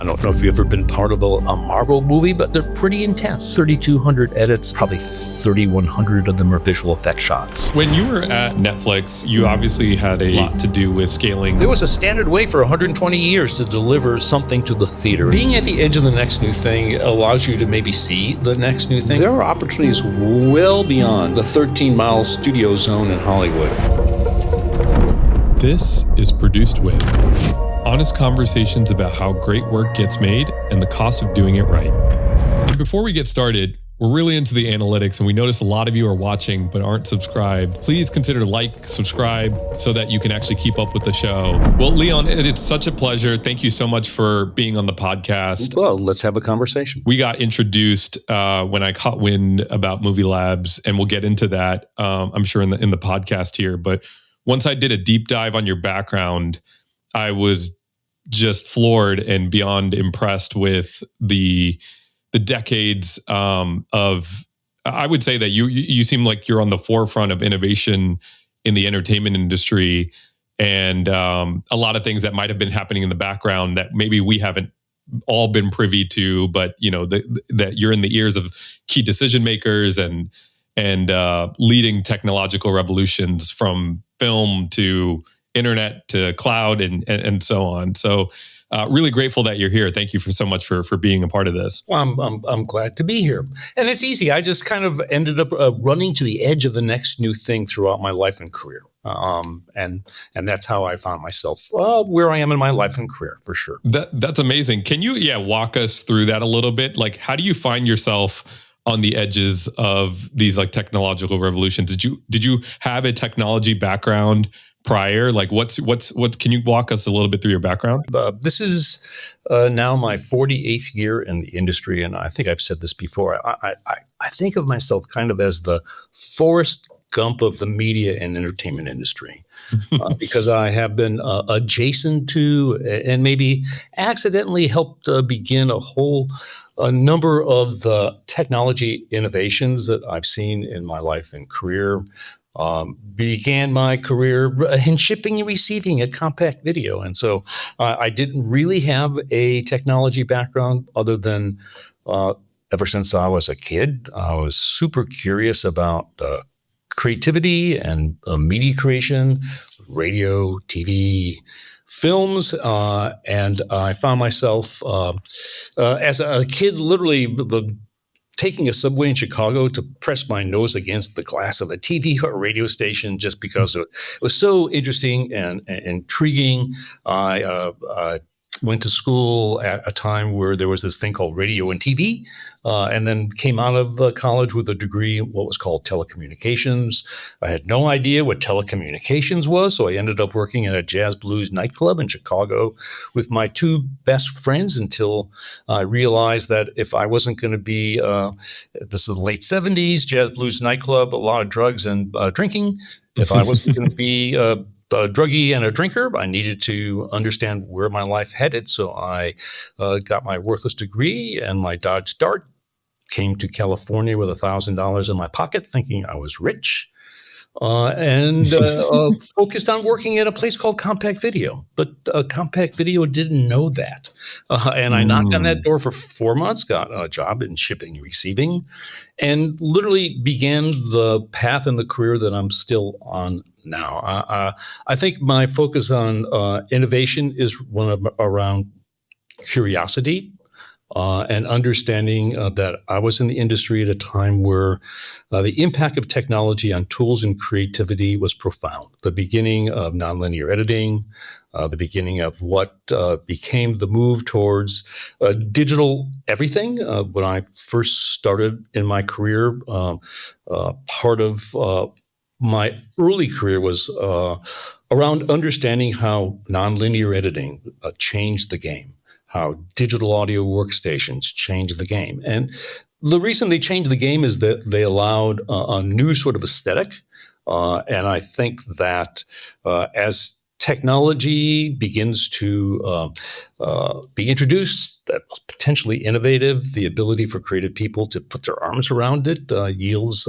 I don't know if you've ever been part of a Marvel movie, but they're pretty intense. 3,200 edits, probably 3,100 of them are visual effect shots. When you were at Netflix, you obviously had a lot to do with scaling. There was a standard way for 120 years to deliver something to the theater. Being at the edge of the next new thing allows you to maybe see the next new thing. There are opportunities well beyond the 13-mile studio zone in Hollywood. This is Produced With. Honest conversations about how great work gets made and the cost of doing it right. And before we get started, we're really into the analytics and we notice a lot of you are watching but aren't subscribed. Please consider subscribe so that you can actually keep up with the show. Well, Leon, it's such a pleasure. Thank you so much for being on the podcast. Well, let's have a conversation. We got introduced when I caught wind about MovieLabs, and we'll get into that, I'm sure, in the podcast here. But once I did a deep dive on your background, I was just floored and beyond impressed with the decades of. I would say that you seem like you're on the forefront of innovation in the entertainment industry, and a lot of things that might have been happening in the background that maybe we haven't all been privy to. But you know that you're in the ears of key decision makers and leading technological revolutions from film to internet to cloud and so on. So really grateful that you're here. Thank you so much for being a part of this. Well, I'm glad to be here. And it's easy. I just kind of ended up running to the edge of the next new thing throughout my life and career. And that's how I found myself where I am in my life and career, for sure. That's amazing. Can you walk us through that a little bit? Like, how do you find yourself on the edges of these like technological revolutions? Did you have a technology background prior? Like what's can you walk us a little bit through your background? This is now my 48th year in the industry. And I think I've said this before. I think of myself kind of as the Forrest Gump of the media and entertainment industry, because I have been adjacent to and maybe accidentally helped begin a number of the technology innovations that I've seen in my life and career. Began my career in shipping and receiving at compact video. And so I didn't really have a technology background other than ever since I was a kid. I was super curious about creativity and media creation, radio, TV, films, and I found myself as a kid literally taking a subway in Chicago to press my nose against the glass of a TV or radio station just because it was so interesting and intriguing. I went to school at a time where there was this thing called radio and TV, and then came out of college with a degree in what was called telecommunications. I had no idea what telecommunications was, so I ended up working at a jazz blues nightclub in Chicago with my two best friends until I realized that if I wasn't going to be, this is the late 70s, jazz blues nightclub, a lot of drugs and drinking. If I wasn't going to be a druggie and a drinker, I needed to understand where my life headed. So I got my worthless degree and my Dodge Dart, came to California with $1,000 in my pocket, thinking I was rich, and focused on working at a place called Compact Video. But Compact Video didn't know that. And I knocked on that door for 4 months, got a job in shipping and receiving, and literally began the path and the career that I'm still on now. I think my focus on innovation is around curiosity and understanding that I was in the industry at a time where the impact of technology on tools and creativity was profound. The beginning of nonlinear editing, the beginning of what became the move towards digital everything. When I first started in my career, part of my early career was around understanding how nonlinear editing changed the game, how digital audio workstations changed the game. And the reason they changed the game is that they allowed a new sort of aesthetic. And I think that as technology begins to be introduced that was potentially innovative, the ability for creative people to put their arms around it yields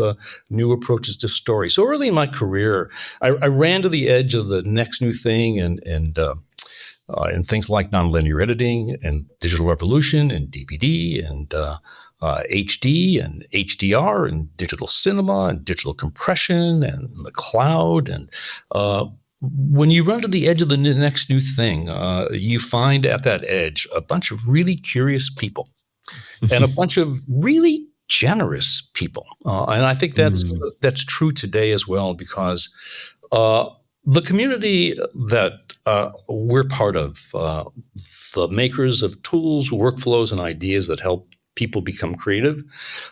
new approaches to story. So early in my career, I ran to the edge of the next new thing and in things like nonlinear editing and digital revolution and DVD and HD and HDR and digital cinema and digital compression and the cloud. And when you run to the edge of the next new thing, you find at that edge a bunch of really curious people and a bunch of really generous people. And I think that's true today as well, because the community that we're part of, the makers of tools, workflows, and ideas that help people become creative,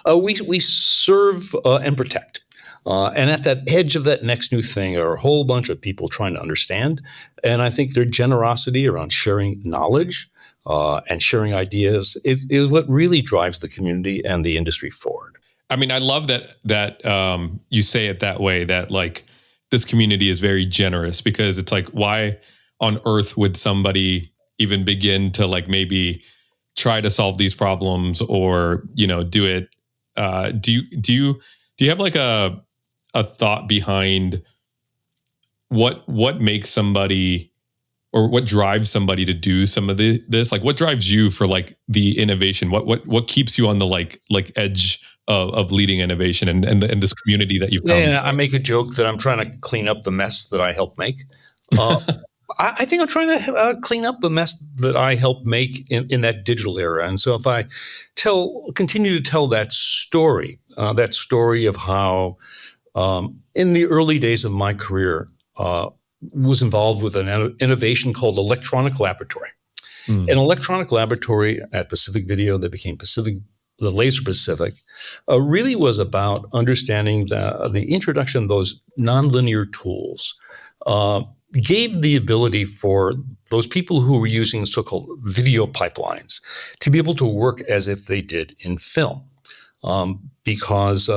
we serve and protect. And at that edge of that next new thing are a whole bunch of people trying to understand. And I think their generosity around sharing knowledge and sharing ideas is what really drives the community and the industry forward. I mean, I love that you say it that way, that like this community is very generous, because it's like, why on earth would somebody even begin to like maybe try to solve these problems or, do it? Do you have like a thought behind what makes somebody, or what drives somebody to do some of this? Like, what drives you for like the innovation? What keeps you on the like edge of leading innovation and this community that you found? Yeah, I make a joke that I'm trying to clean up the mess that I helped make. I think I'm trying to clean up the mess that I helped make in that digital era. And so if I continue to tell that story of how in the early days of my career, was involved with an innovation called Electronic Laboratory. An Electronic Laboratory at Pacific Video that became the Laser Pacific, really was about understanding the introduction of those nonlinear tools. Gave the ability for those people who were using so-called video pipelines to be able to work as if they did in film. Because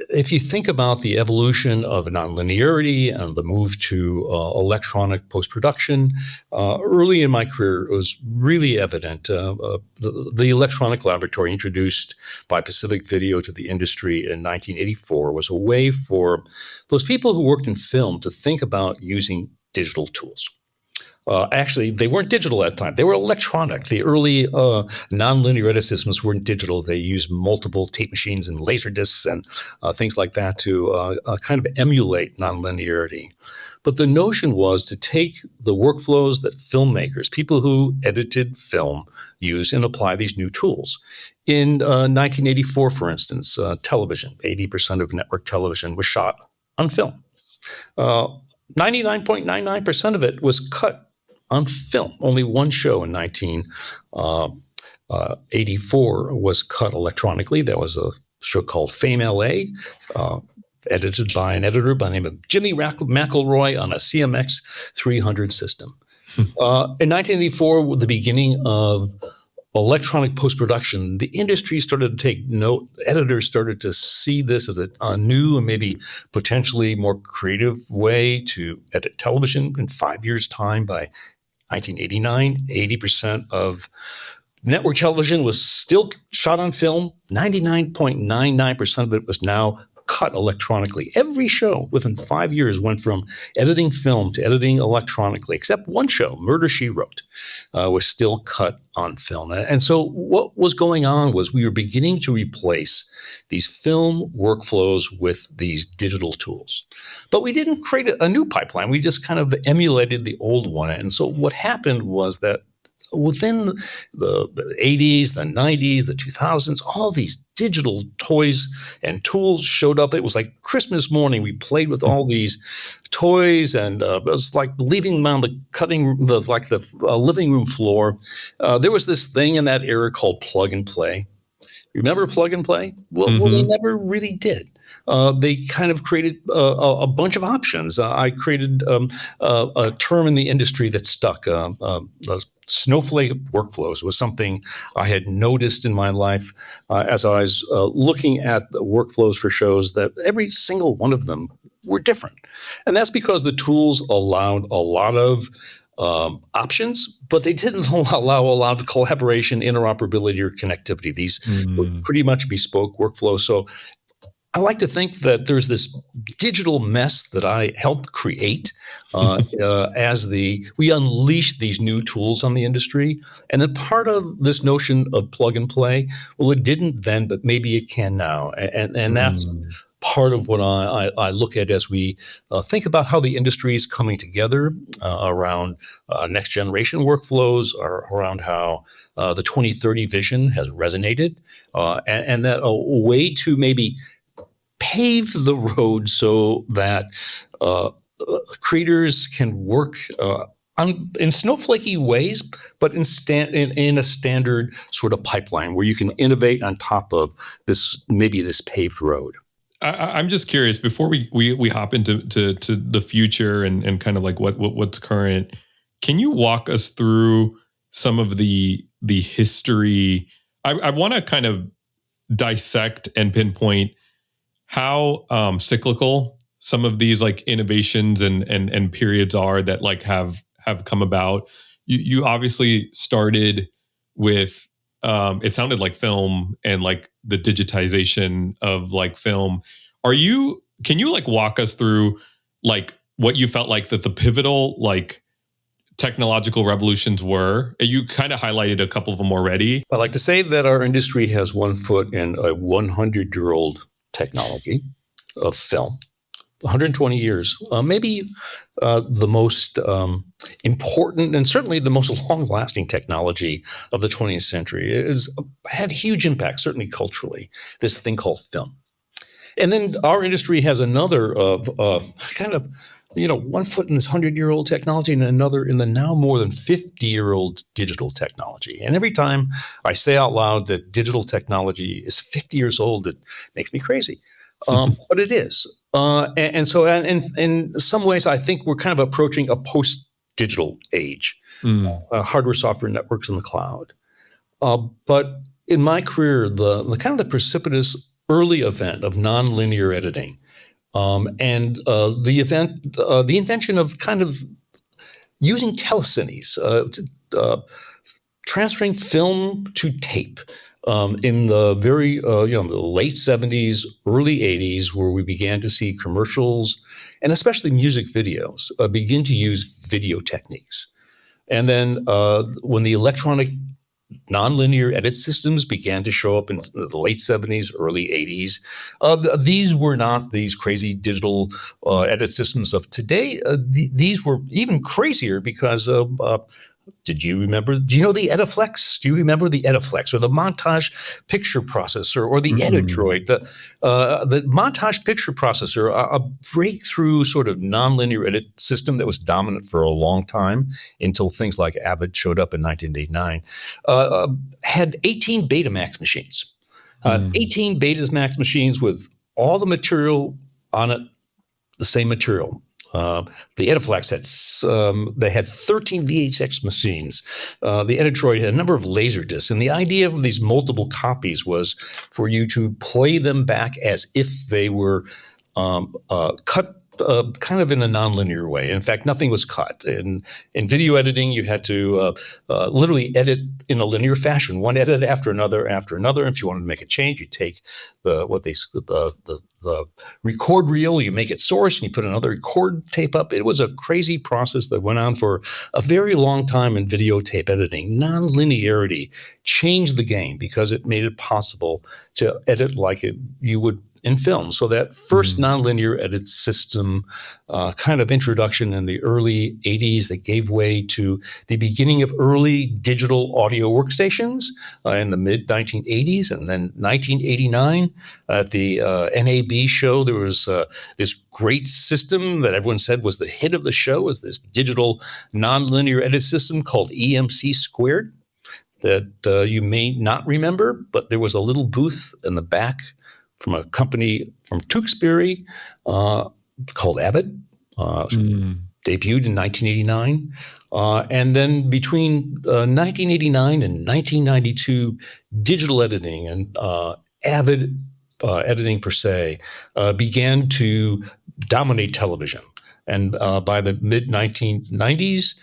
if you think about the evolution of nonlinearity and the move to electronic post-production, early in my career, it was really evident. The Electronic Laboratory, introduced by Pacific Video to the industry in 1984, was a way for those people who worked in film to think about using digital tools. Actually, they weren't digital at the time. They were electronic. The early nonlinear edit systems weren't digital. They used multiple tape machines and laser discs and things like that to kind of emulate nonlinearity. But the notion was to take the workflows that filmmakers, people who edited film, use and apply these new tools. In 1984, for instance, television, 80% of network television was shot on film. 99.99% of it was cut on film. Only one show in 1984 was cut electronically. That was a show called Fame LA, edited by an editor by the name of Jimmy McElroy on a CMX 300 system. In 1984, with the beginning of electronic post-production, the industry started to take note. Editors started to see this as a new and maybe potentially more creative way to edit television. In 5 years' time, by 1989, 80% of network television was still shot on film. 99.99% of it was now cut electronically. Every show within 5 years went from editing film to editing electronically, except one show, Murder, She Wrote, was still cut on film. And so what was going on was we were beginning to replace these film workflows with these digital tools. But we didn't create a new pipeline. We just kind of emulated the old one. And so what happened was that within the 80s, the 90s, the 2000s, all these digital toys and tools showed up. It was like Christmas morning. We played with all these toys, and it was like leaving them on the living room floor. There was this thing in that era called plug and play. Remember plug and play? Well, they never really did. They kind of created a bunch of options. I created a term in the industry that stuck. Snowflake workflows was something I had noticed in my life as I was looking at the workflows for shows, that every single one of them were different. And that's because the tools allowed a lot of options, but they didn't allow a lot of collaboration, interoperability, or connectivity. These were pretty much bespoke workflows. So I like to think that there's this digital mess that I helped create we unleash these new tools on the industry. And then part of this notion of plug and play, well, it didn't then, but maybe it can now. And that's Mm. part of what I look at as we think about how the industry is coming together around next generation workflows, or around how the 2030 vision has resonated, and that a way to maybe pave the road so that creators can work in snowflakey ways, but in a standard sort of pipeline where you can innovate on top of this paved road. I'm just curious before we hop into the future and kind of like what's current. Can you walk us through some of the history? I want to kind of dissect and pinpoint how cyclical some of these like innovations and periods are that like have come about. You obviously started with it sounded like film and like the digitization of like film. Can you like walk us through like what you felt like that the pivotal like technological revolutions were? You kind of highlighted a couple of them already. I like to say that our industry has one foot in a 100-year-old technology of film. 120 years, maybe the most important and certainly the most long-lasting technology of the 20th century. It has had huge impact, certainly culturally, this thing called film. And then our industry has another kind of, one foot in this 100-year-old technology and another in the now more than 50-year-old digital technology. And every time I say out loud that digital technology is 50 years old, it makes me crazy. But it is. And so in some ways, I think we're kind of approaching a post-digital age, hardware, software networks in the cloud. But in my career, the kind of the precipitous early event of nonlinear editing, and the invention of kind of using telecines, transferring film to tape. In the very the late 70s, early 80s, where we began to see commercials and especially music videos begin to use video techniques. And then when the electronic nonlinear edit systems began to show up in the late 70s, early 80s, these were not these crazy digital edit systems of today. These were even crazier because do you know the Ediflex? Do you remember the Ediflex or the montage picture processor or the Edidroid? The montage picture processor, a breakthrough sort of nonlinear edit system that was dominant for a long time until things like Avid showed up in 1989, had 18 Betamax machines. 18 Betamax machines with all the material on it, the same material. The Ediflex had 13 VHX machines. The Edidroid had a number of laser discs, and the idea of these multiple copies was for you to play them back as if they were cut kind of in a nonlinear way. In fact, nothing was cut. In video editing, you had to literally edit in a linear fashion, one edit after another after another. If you wanted to make a change, you take the record reel, you make it source, and you put another record tape up. It was a crazy process that went on for a very long time in videotape editing. Nonlinearity changed the game because it made it possible to edit like you would in film. So that first nonlinear edit system kind of introduction in the early 80s that gave way to the beginning of early digital audio workstations in the mid 1980s. And then 1989 at the NAB show, there was this great system that everyone said was the hit of the show, was this digital nonlinear edit system called EMC squared that you may not remember, but there was a little booth in the back from a company from Tewksbury called Abbott, debuted in 1989. And then between 1989 and 1992, digital editing and Avid editing per se began to dominate television. And by the mid-1990s,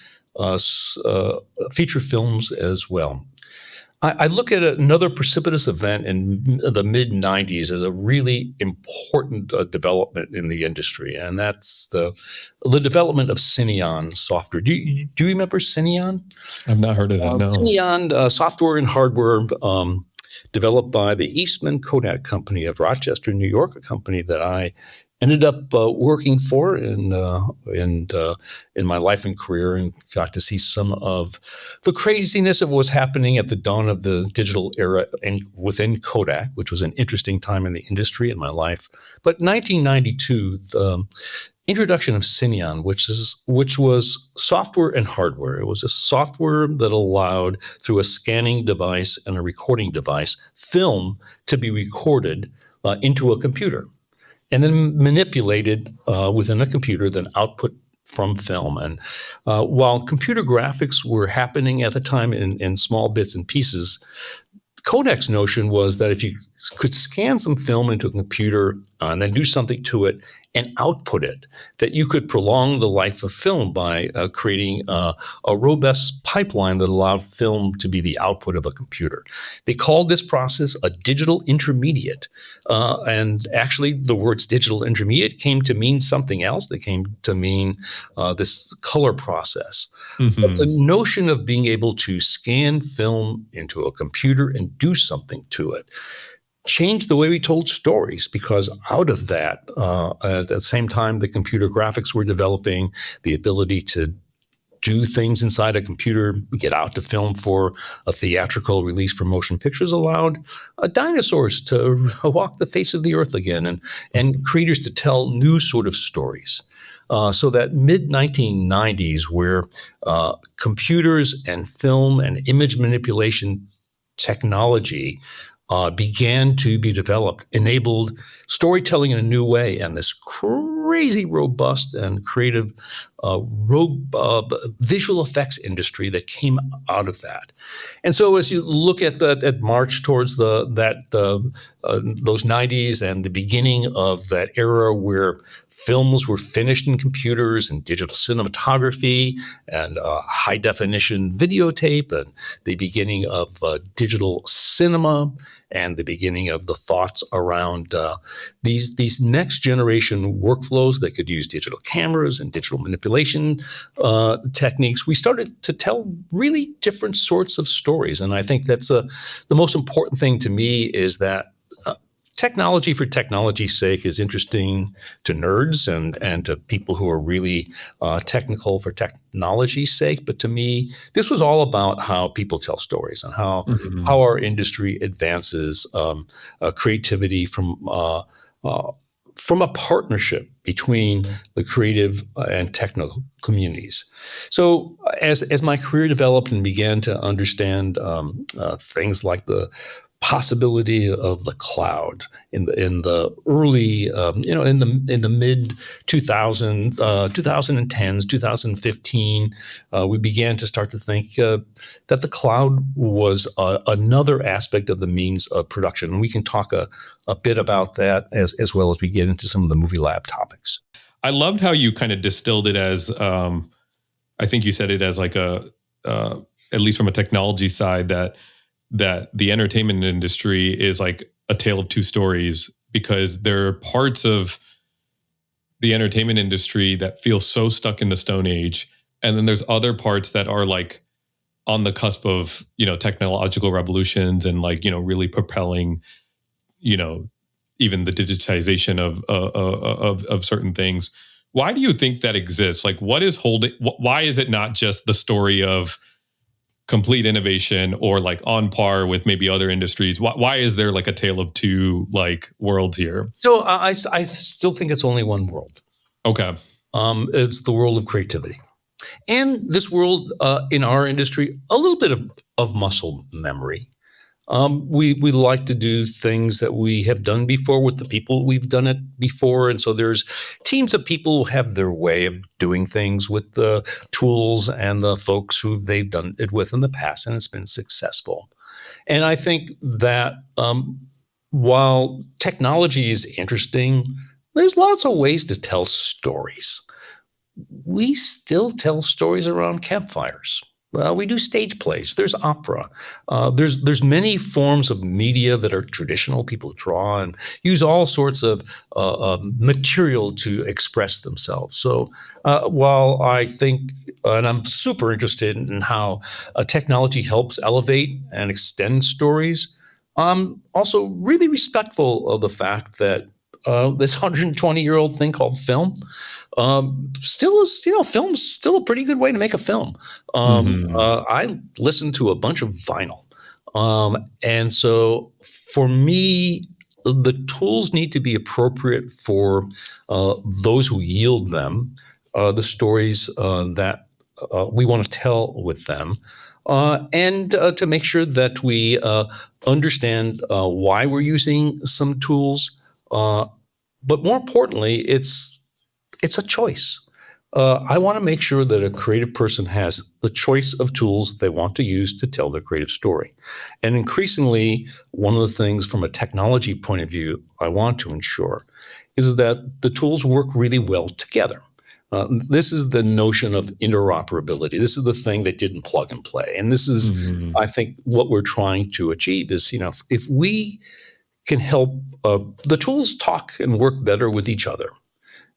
feature films as well. I look at another precipitous event in the mid 90s as a really important development in the industry, and that's the development of Cineon software. Do you remember Cineon? I've not heard of that. No. Cineon software and hardware developed by the Eastman Kodak Company of Rochester, New York, a company that I ended up working for in my life and career, and got to see some of the craziness of what was happening at the dawn of the digital era within Kodak, which was an interesting time in the industry in my life. But 1992, the introduction of Cineon, which was software and hardware. It was a software that allowed, through a scanning device and a recording device, film to be recorded into a computer and then manipulated within a computer, then output from film. And while computer graphics were happening at the time in small bits and pieces, Kodak's notion was that if you could scan some film into a computer and then do something to it and output it, that you could prolong the life of film by creating a robust pipeline that allowed film to be the output of a computer. They called this process a digital intermediate. And actually, the words digital intermediate came to mean something else. They came to mean this color process. Mm-hmm. But the notion of being able to scan film into a computer and do something to it changed the way we told stories, because out of that, at the same time, the computer graphics were developing, the ability to do things inside a computer, get out to film for a theatrical release for motion pictures allowed dinosaurs to walk the face of the earth again, and creators to tell new sort of stories. So that mid-1990s, where computers and film and image manipulation technology began to be developed, enabled storytelling in a new way, and this crazy, robust, and creative visual effects industry that came out of that. And so, as you look at that march towards those 90s and the beginning of that era where films were finished in computers and digital cinematography and high definition videotape, and the beginning of digital cinema, and the beginning of the thoughts around these next generation workflows that could use digital cameras and digital manipulation techniques, we started to tell really different sorts of stories. And I think that's the most important thing to me, is that technology for technology's sake is interesting to nerds and to people who are really technical for technology's sake. But to me, this was all about how people tell stories and how our industry advances creativity from a partnership between the creative and technical communities. So as my career developed and began to understand things like the possibility of the cloud in the early in the mid 2000s 2010s 2015, we began to start to think that the cloud was another aspect of the means of production, and we can talk a bit about that as well as we get into some of the MovieLab topics. I loved how you kind of distilled it as I think you said it as like at least from a technology side, that the entertainment industry is like a tale of two stories, because there are parts of the entertainment industry that feel so stuck in the Stone Age. And then there's other parts that are like on the cusp of, technological revolutions and like, really propelling, even the digitization of certain things. Why do you think that exists? Like, what is why is it not just the story of complete innovation or like on par with maybe other industries? Why is there like a tale of two like worlds here? So I still think it's only one world. Okay. It's the world of creativity. And this world in our industry, a little bit of muscle memory. We like to do things that we have done before with the people we've done it before. And so there's teams of people who have their way of doing things with the tools and the folks who they've done it with in the past, and it's been successful. And I think that while technology is interesting, there's lots of ways to tell stories. We still tell stories around campfires. Well, we do stage plays. There's opera. There's many forms of media that are traditional. People draw and use all sorts of material to express themselves. So while I think, and I'm super interested in how technology helps elevate and extend stories, I'm also really respectful of the fact that this 120-year-old thing called film still is, film's still a pretty good way to make a film. Hmm. I listen to a bunch of vinyl. And so for me, the tools need to be appropriate for those who yield them, the stories that we want to tell with them. And to make sure that we understand why we're using some tools, but more importantly, it's a choice. I want to make sure that a creative person has the choice of tools they want to use to tell their creative story. And increasingly, one of the things from a technology point of view I want to ensure is that the tools work really well together. This is the notion of interoperability. This is the thing that didn't plug and play. And this is, Hmm. I think, what we're trying to achieve is, if we can help the tools talk and work better with each other,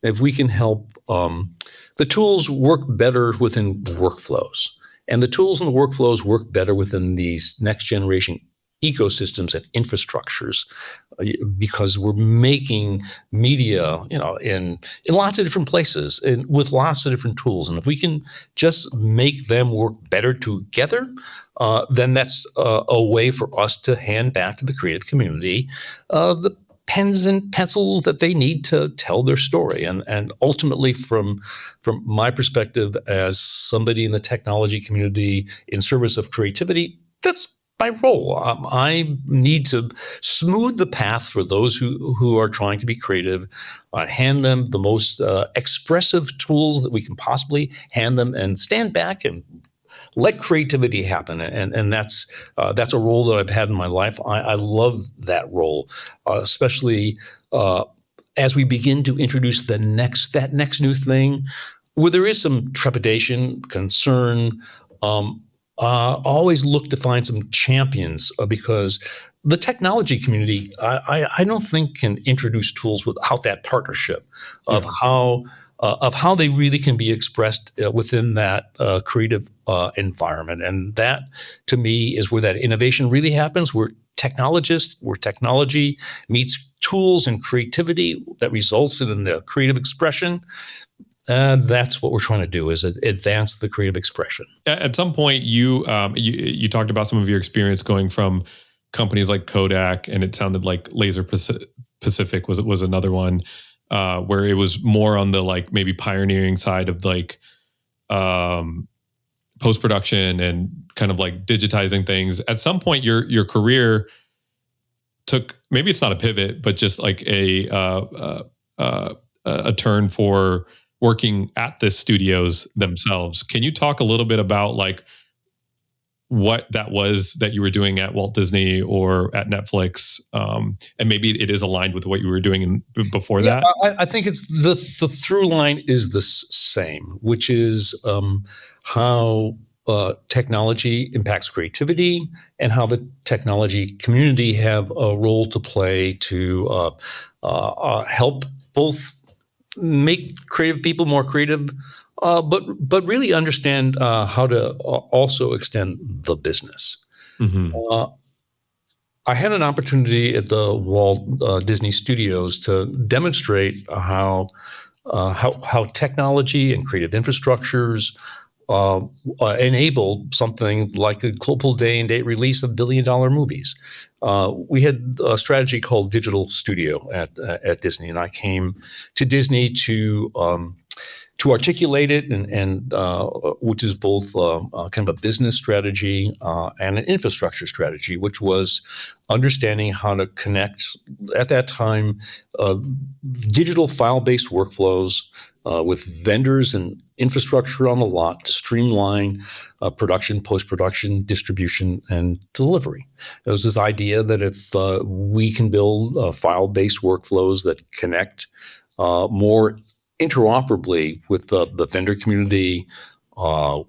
if we can help the tools work better within workflows, and the tools and the workflows work better within these next generation ecosystems and infrastructures, because we're making media, in lots of different places and with lots of different tools. And if we can just make them work better together, then that's a way for us to hand back to the creative community the pens and pencils that they need to tell their story. And ultimately, from my perspective as somebody in the technology community in service of creativity, that's my role. I need to smooth the path for those who are trying to be creative, hand them the most expressive tools that we can possibly hand them, and stand back and let creativity happen. And that's a role that I've had in my life. I love that role, especially as we begin to introduce that next new thing, where there is some trepidation, concern. Always look to find some champions, because the technology community, I don't think, can introduce tools without that partnership of Yeah. how they really can be expressed within that creative environment. And that, to me, is where that innovation really happens, where technology meets tools and creativity that results in the creative expression. That's what we're trying to do, is advance the creative expression. At some point, you talked about some of your experience going from companies like Kodak, and it sounded like Pacific was another one, where it was more on the like maybe pioneering side of like post production and kind of like digitizing things. At some point, your career took, maybe it's not a pivot, but just like a turn for working at the studios themselves. Can you talk a little bit about like what that was that you were doing at Walt Disney or at Netflix, and maybe it is aligned with what you were doing before Yeah, that? I think it's the through line is the same, which is how technology impacts creativity, and how the technology community have a role to play to help both make creative people more creative, but really understand how to also extend the business. Hmm. Uh, I had an opportunity at the Walt Disney Studios to demonstrate how technology and creative infrastructures uh, enable something like a global day and date release of billion-dollar movies. We had a strategy called Digital Studio at Disney, and I came to Disney to articulate it, and which is both kind of a business strategy and an infrastructure strategy, which was understanding how to connect, at that time, digital file-based workflows with vendors and infrastructure on the lot to streamline production, post-production, distribution, and delivery. There was this idea that if we can build file-based workflows that connect more interoperably with the vendor community, uh,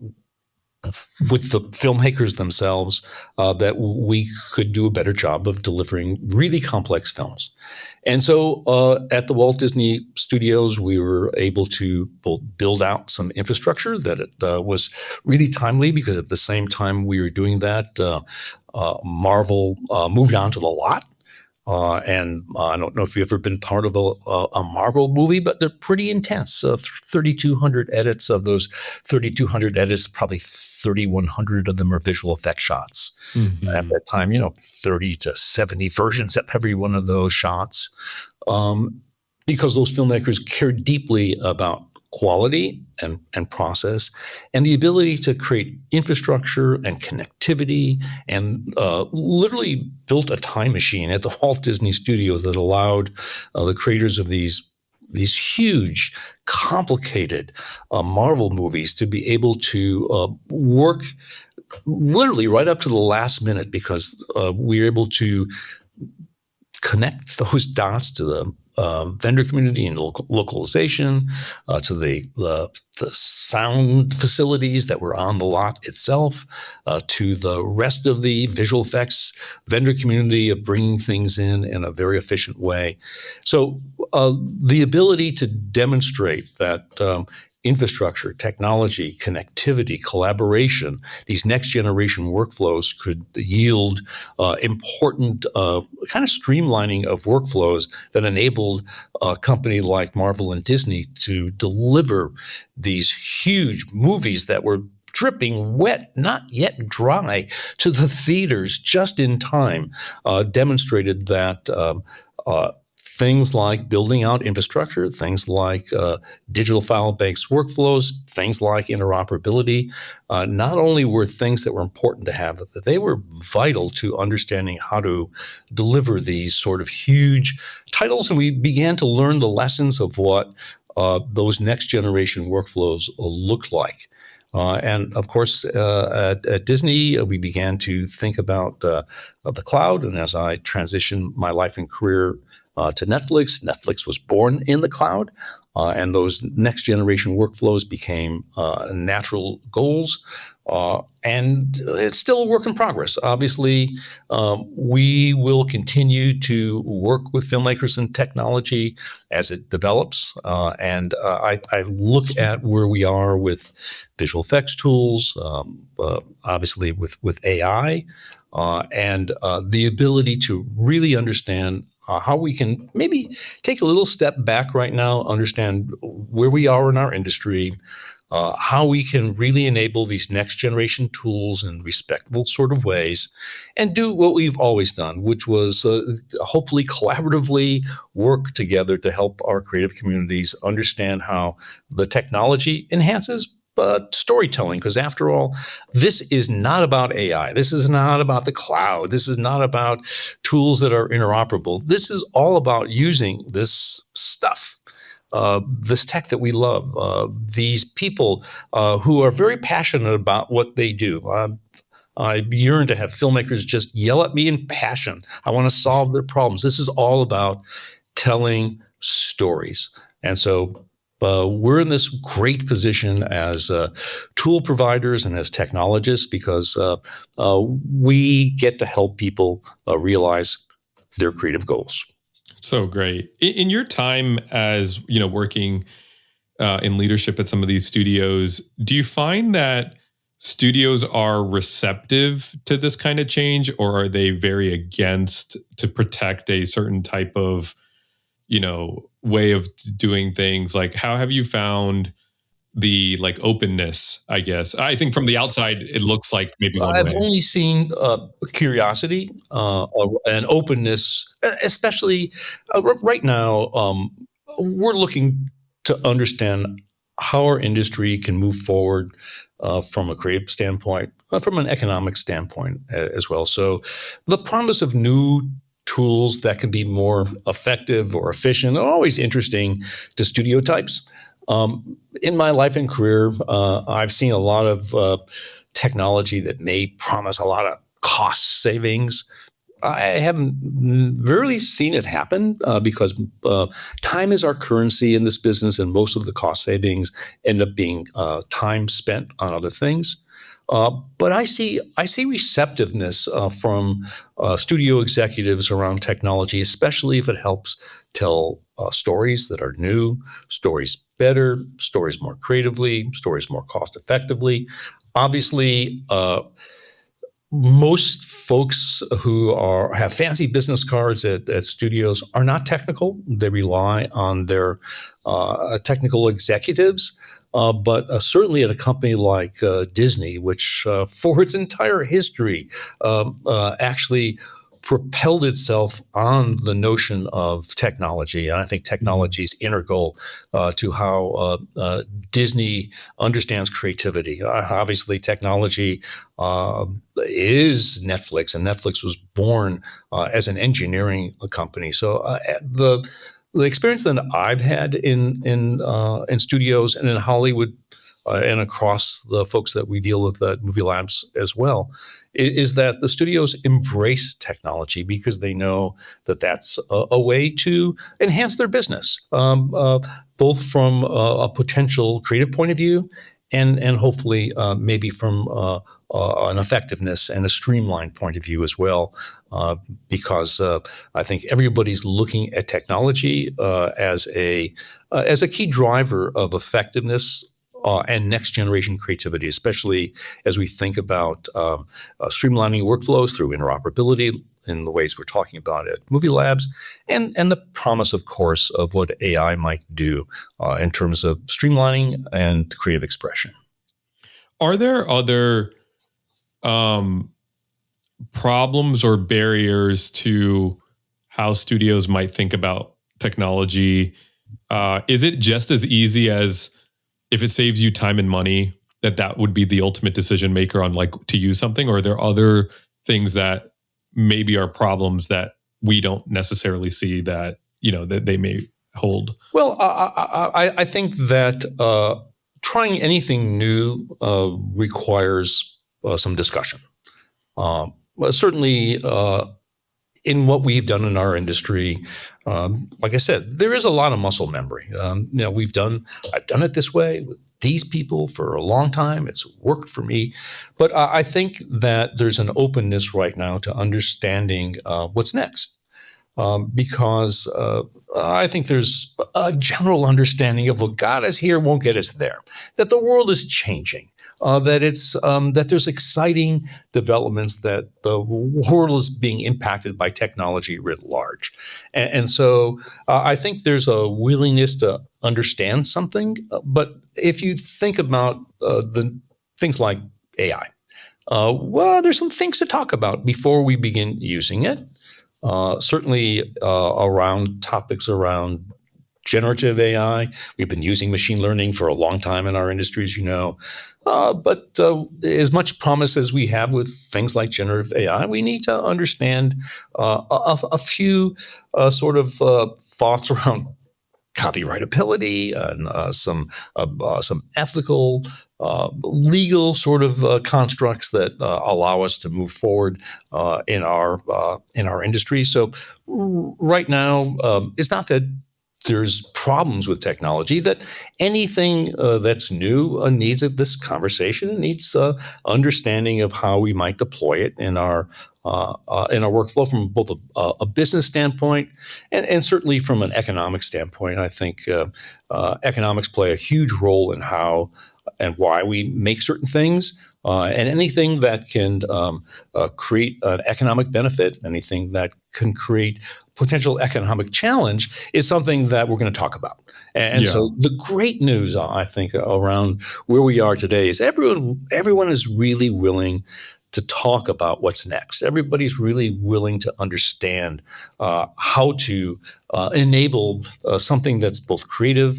with the filmmakers themselves that we could do a better job of delivering really complex films. And so at the Walt Disney Studios, we were able to both build out some infrastructure that was really timely, because at the same time we were doing that, Marvel moved onto the lot. And I don't know if you've ever been part of a Marvel movie, but they're pretty intense. 3,200 edits. Of those 3,200 edits, probably 3,100 of them are visual effect shots. At that time, 30 to 70 versions of every one of those shots, because those filmmakers care deeply about quality and process, and the ability to create infrastructure and connectivity, and literally built a time machine at the Walt Disney Studios that allowed the creators of these huge, complicated Marvel movies to be able to work literally right up to the last minute, because we were able to connect those dots to the vendor community and localization, to the sound facilities that were on the lot itself, to the rest of the visual effects vendor community of bringing things in a very efficient way. So the ability to demonstrate that infrastructure, technology, connectivity, collaboration, these next generation workflows could yield important kind of streamlining of workflows that enabled a company like Marvel and Disney to deliver these huge movies that were dripping wet, not yet dry, to the theaters just in time, demonstrated that things like building out infrastructure, things like digital file-based workflows, things like interoperability, not only were things that were important to have, but they were vital to understanding how to deliver these sort of huge titles. And we began to learn the lessons of what those next generation workflows looked like. And of course, at Disney, we began to think about the cloud. And as I transitioned my life and career to Netflix was born in the cloud, and those next generation workflows became natural goals. And it's still a work in progress. Obviously, we will continue to work with filmmakers and technology as it develops. And I look at where we are with visual effects tools, obviously with AI, and the ability to really understand how we can maybe take a little step back right now, understand where we are in our industry, how we can really enable these next generation tools in respectful sort of ways, and do what we've always done, which was hopefully collaboratively work together to help our creative communities understand how the technology enhances storytelling. Because after all, this is not about AI. This is not about the cloud. This is not about tools that are interoperable. This is all about using this stuff, this tech that we love, these people who are very passionate about what they do. I yearn to have filmmakers just yell at me in passion. I want to solve their problems. This is all about telling stories. And so we're in this great position as tool providers and as technologists, because we get to help people realize their creative goals. So great. In your time as working in leadership at some of these studios, do you find that studios are receptive to this kind of change, or are they very against to protect a certain type of way of doing things? Like, how have you found the openness? I guess I think from the outside it looks like maybe one I've way. only seen curiosity and openness, especially right now. We're looking to understand how our industry can move forward from a creative standpoint, from an economic standpoint as well. So the promise of new tools that can be more effective or efficient are always interesting to studio types. In my life and career, I've seen a lot of technology that may promise a lot of cost savings. I haven't really seen it happen because time is our currency in this business, and most of the cost savings end up being time spent on other things. But I see receptiveness from studio executives around technology, especially if it helps tell stories that are new, stories better, stories more creatively, stories more cost effectively. Obviously, most folks who have fancy business cards at studios are not technical. They rely on their technical executives. But certainly at a company like Disney, which for its entire history actually propelled itself on the notion of technology. And I think technology is integral to how Disney understands creativity. Obviously, technology is Netflix, and Netflix was born as an engineering company. So the experience that I've had in studios and in Hollywood and across the folks that we deal with at MovieLabs as well, is that the studios embrace technology because they know that that's a way to enhance their business, both from a potential creative point of view and hopefully maybe from an effectiveness and a streamlined point of view as well, because I think everybody's looking at technology as a key driver of effectiveness and next generation creativity, especially as we think about streamlining workflows through interoperability in the ways we're talking about at MovieLabs, and the promise, of course, of what AI might do in terms of streamlining and creative expression. Are there other problems or barriers to how studios might think about technology? Is it just as easy as, if it saves you time and money, that would be the ultimate decision maker on like to use something? Or are there other things that maybe are problems that we don't necessarily see that, that they may hold? Well, I think that trying anything new requires some discussion. Certainly, in what we've done in our industry, like I said, there is a lot of muscle memory. I've done it this way with these people for a long time. It's worked for me. But I think that there's an openness right now to understanding what's next. Because I think there's a general understanding of what got us here won't get us there, that the world is changing, that there's exciting developments, that the world is being impacted by technology writ large. And so I think there's a willingness to understand something. But if you think about the things like AI, well, there's some things to talk about before we begin using it. Certainly around topics around generative AI. We've been using machine learning for a long time in our industry, as you know. But as much promise as we have with things like generative AI, we need to understand a few sort of thoughts around copyrightability and some ethical, legal sort of constructs that allow us to move forward in our industry. So right now, it's not that there's problems with technology, that anything that's new needs this conversation, needs understanding of how we might deploy it in our workflow from both a business standpoint and certainly from an economic standpoint. I think economics play a huge role in how and why we make certain things. And anything that can create an economic benefit, anything that can create potential economic challenge is something that we're going to talk about. And so the great news, I think, around where we are today is everyone is really willing to talk about what's next. Everybody's really willing to understand how to enable something that's both creative,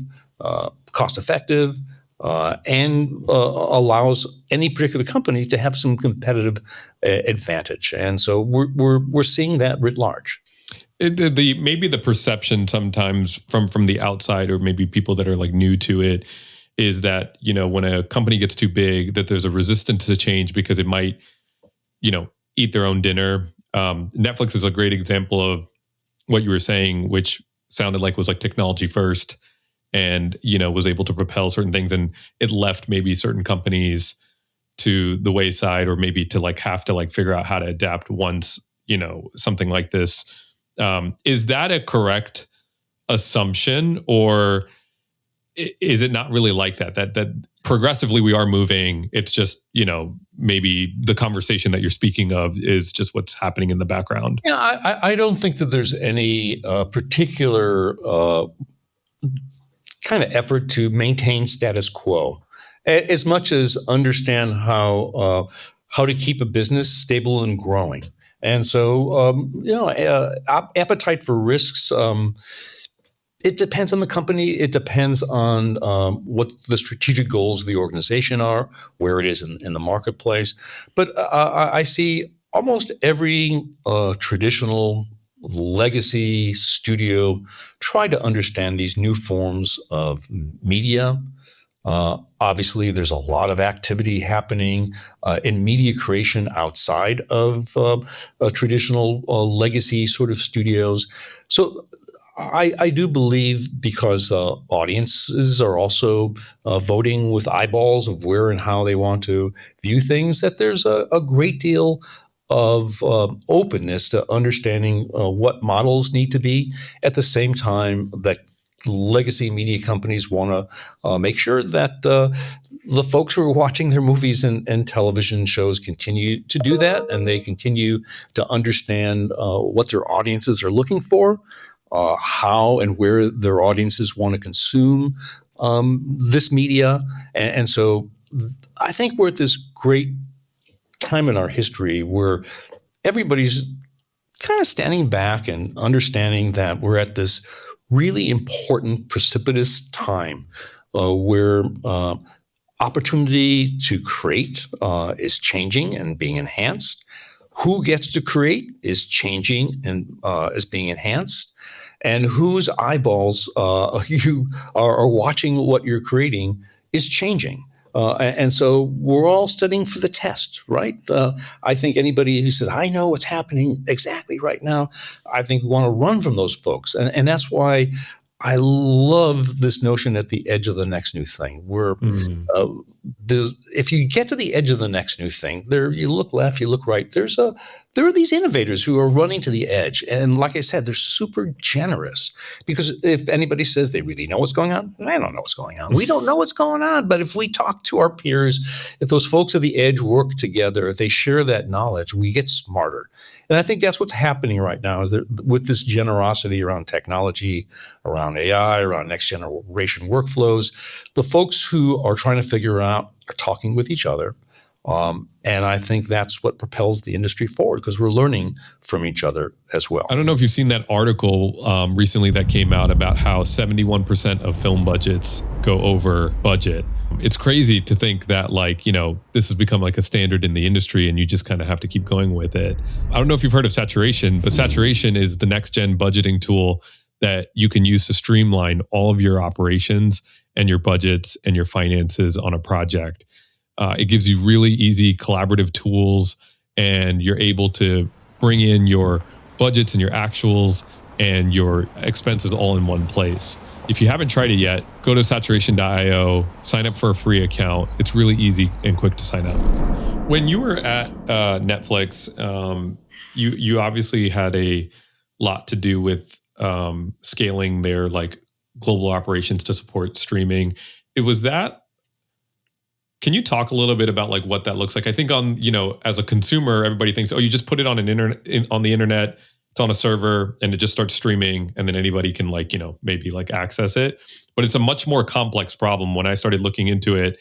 cost-effective, and allows any particular company to have some competitive advantage. And so we're seeing that writ large. Maybe the perception sometimes from the outside, or maybe people that are like new to it, is that when a company gets too big, that there's a resistance to change because it might eat their own dinner. Netflix is a great example of what you were saying, which sounded like was like technology first, and was able to propel certain things, and it left maybe certain companies to the wayside, or maybe to like have to like figure out how to adapt once, something like this. Is that a correct assumption, or is it not really like that? That progressively we are moving. It's just, maybe the conversation that you're speaking of is just what's happening in the background. Yeah, I don't think that there's any particular kind of effort to maintain status quo, as much as understand how to keep a business stable and growing. And so, appetite for risks. It depends on the company. It depends on what the strategic goals of the organization are, where it is in the marketplace. But I see almost every traditional legacy studio try to understand these new forms of media. Obviously, there's a lot of activity happening in media creation outside of traditional legacy sort of studios. So I do believe, because audiences are also voting with eyeballs of where and how they want to view things, that there's a great deal of openness to understanding what models need to be, at the same time that legacy media companies want to make sure that the folks who are watching their movies and television shows continue to do that, and they continue to understand what their audiences are looking for, how and where their audiences want to consume this media. And so I think we're at this great time in our history where everybody's kind of standing back and understanding that we're at this really important, precipitous time where opportunity to create is changing and being enhanced. Who gets to create is changing and is being enhanced. And whose eyeballs you are watching what you're creating is changing. And so we're all studying for the test, right? I think anybody who says, I know what's happening exactly right now, I think we want to run from those folks. And that's why I love this notion at the edge of the next new thing, where if you get to the edge of the next new thing, you look left, you look right. There are these innovators who are running to the edge, and like I said, they're super generous, because if anybody says they really know what's going on, I don't know what's going on. We don't know what's going on, but if we talk to our peers, if those folks at the edge work together, if they share that knowledge, we get smarter. And I think that's what's happening right now, is that with this generosity around technology, around AI, around next generation workflows, the folks who are trying to figure out are talking with each other. And I think that's what propels the industry forward, because we're learning from each other as well. I don't know if you've seen that article recently that came out about how 71% of film budgets go over budget. It's crazy to think that, this has become like a standard in the industry, and you just kind of have to keep going with it. I don't know if you've heard of saturation, but saturation is the next gen budgeting tool that you can use to streamline all of your operations and your budgets and your finances on a project. It gives you really easy collaborative tools, and you're able to bring in your budgets and your actuals and your expenses all in one place. If you haven't tried it yet, go to saturation.io, sign up for a free account. It's really easy and quick to sign up. When you were at Netflix, you obviously had a lot to do with scaling their global operations to support streaming. It was that. Can you talk a little bit about what that looks like? I think as a consumer, everybody thinks, you just put it on on the internet, it's on a server, and it just starts streaming, and then anybody can maybe access it. But it's a much more complex problem. When I started looking into it,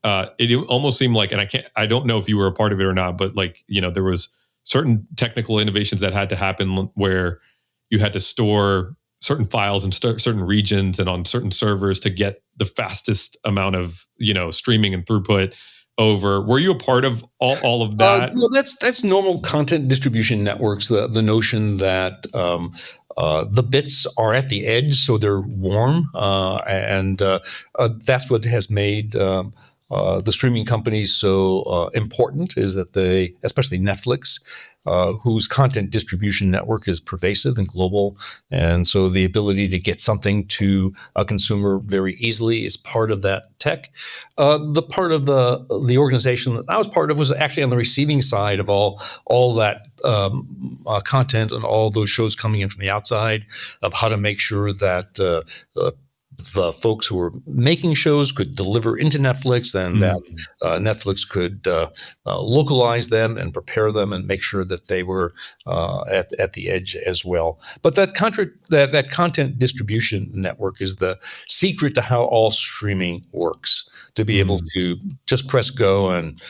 it almost seemed like, and I don't know if you were a part of it or not, but there was certain technical innovations that had to happen where you had to store certain files in certain regions and on certain servers to get the fastest amount of streaming and throughput over. Were you a part of all of that? Well, that's normal content distribution networks. The notion that the bits are at the edge, so they're warm, and that's what has made the streaming companies so important is that they, especially Netflix, whose content distribution network is pervasive and global, and so the ability to get something to a consumer very easily is part of that tech. The part of the organization that I was part of was actually on the receiving side of all that content and all those shows coming in from the outside, of how to make sure that the folks who were making shows could deliver into Netflix, and that Netflix could localize them and prepare them and make sure that they were at the edge as well. But that content distribution network is the secret to how all streaming works. To be able to just press go and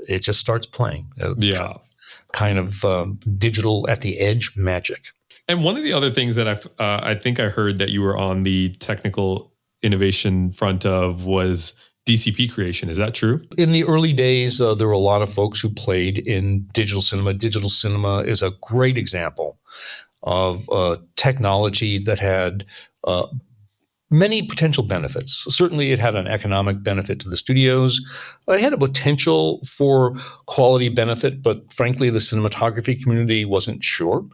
it just starts playing. Yeah. Kind of digital at the edge magic. And one of the other things that I think I heard that you were on the technical innovation front of was DCP creation. Is that true? In the early days, there were a lot of folks who played in digital cinema. Digital cinema is a great example of technology that had many potential benefits. Certainly, it had an economic benefit to the studios. It had a potential for quality benefit, but frankly, the cinematography community wasn't sure.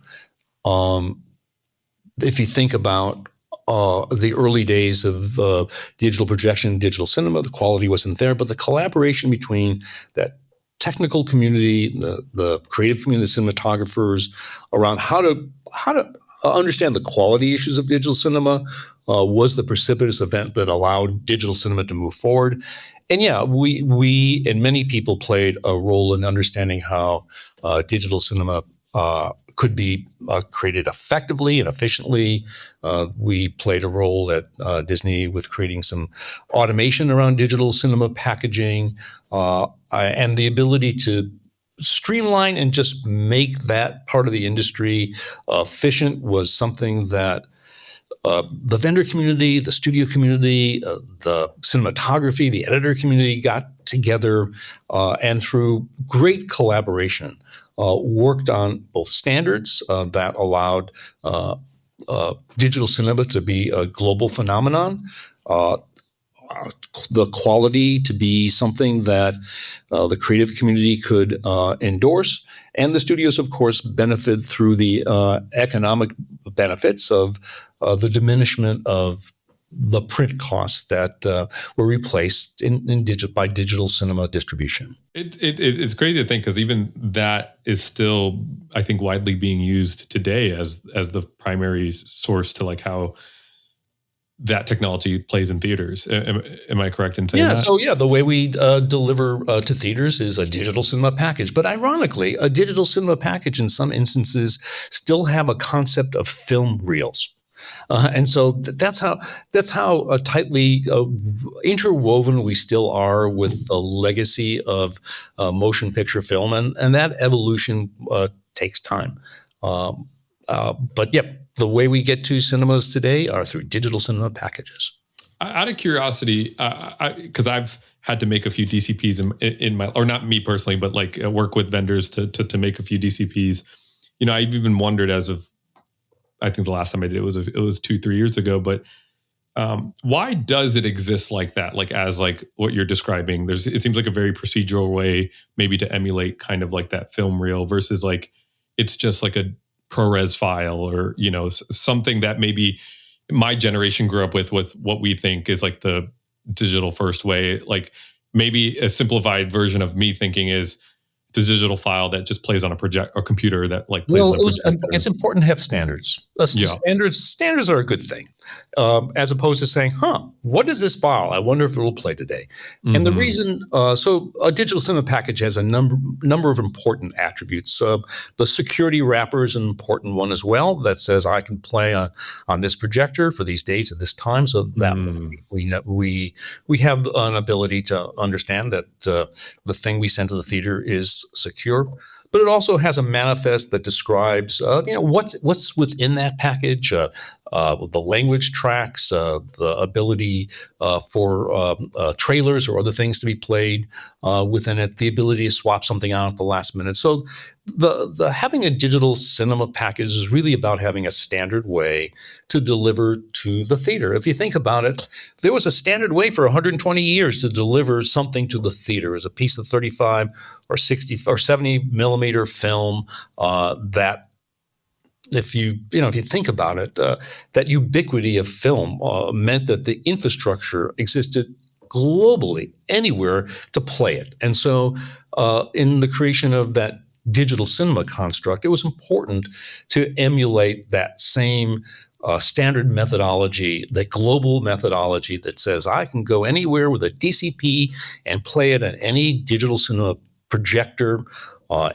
If you think about the early days of digital projection, digital cinema, the quality wasn't there, but the collaboration between that technical community, the creative community, the cinematographers, around how to understand the quality issues of digital cinema was the precipitous event that allowed digital cinema to move forward. And yeah, we and many people played a role in understanding how digital cinema could be created effectively and efficiently. We played a role at Disney with creating some automation around digital cinema packaging, and the ability to streamline and just make that part of the industry efficient was something that the vendor community, the studio community, the cinematography, the editor community got together and through great collaboration worked on both standards that allowed digital cinema to be a global phenomenon, the quality to be something that the creative community could endorse, and the studios, of course, benefit through the economic benefits of the diminishment of the print costs that were replaced by digital cinema distribution. It's crazy to think, because even that is still, I think, widely being used today as the primary source to like how that technology plays in theaters. Am I correct in saying that? So the way we deliver to theaters is a digital cinema package. But ironically, a digital cinema package in some instances still have a concept of film reels. And so that's how tightly interwoven we still are with the legacy of motion picture film, and that evolution takes time. But the way we get to cinemas today are through digital cinema packages. Out of curiosity, because I've had to make a few DCPs in my, or not me personally, but like work with vendors to make a few DCPs. You know, I've even wondered, as of, I think the last time I did it was 2-3 years ago, but why does it exist like that? Like as like what you're describing, it seems like a very procedural way maybe to emulate kind of like that film reel versus like it's just like a ProRes file, or, you know, something that maybe my generation grew up with what we think is like the digital first way. Like maybe a simplified version of me thinking is the digital file that just plays on a computer that like plays on a projector. It's important to have standards. Standards are a good thing, as opposed to saying, what is this file? I wonder if it will play today. Mm-hmm. And the reason, so a digital cinema package has a number of important attributes. The security wrapper is an important one as well, that says I can play on this projector for these dates at this time. So that we have an ability to understand that the thing we send to the theater is secure. but it also has a manifest that describes, what's within that package, the language tracks, the ability for trailers or other things to be played within it, the ability to swap something out at the last minute. So the having a digital cinema package is really about having a standard way to deliver to the theater. If you think about it, there was a standard way for 120 years to deliver something to the theater as a piece of 35 or 60 or 70 millimeter film that if you think about it, that ubiquity of film meant that the infrastructure existed globally, anywhere to play it. And so in the creation of that digital cinema construct, it was important to emulate that same standard methodology, the global methodology that says I can go anywhere with a DCP and play it at any digital cinema projector,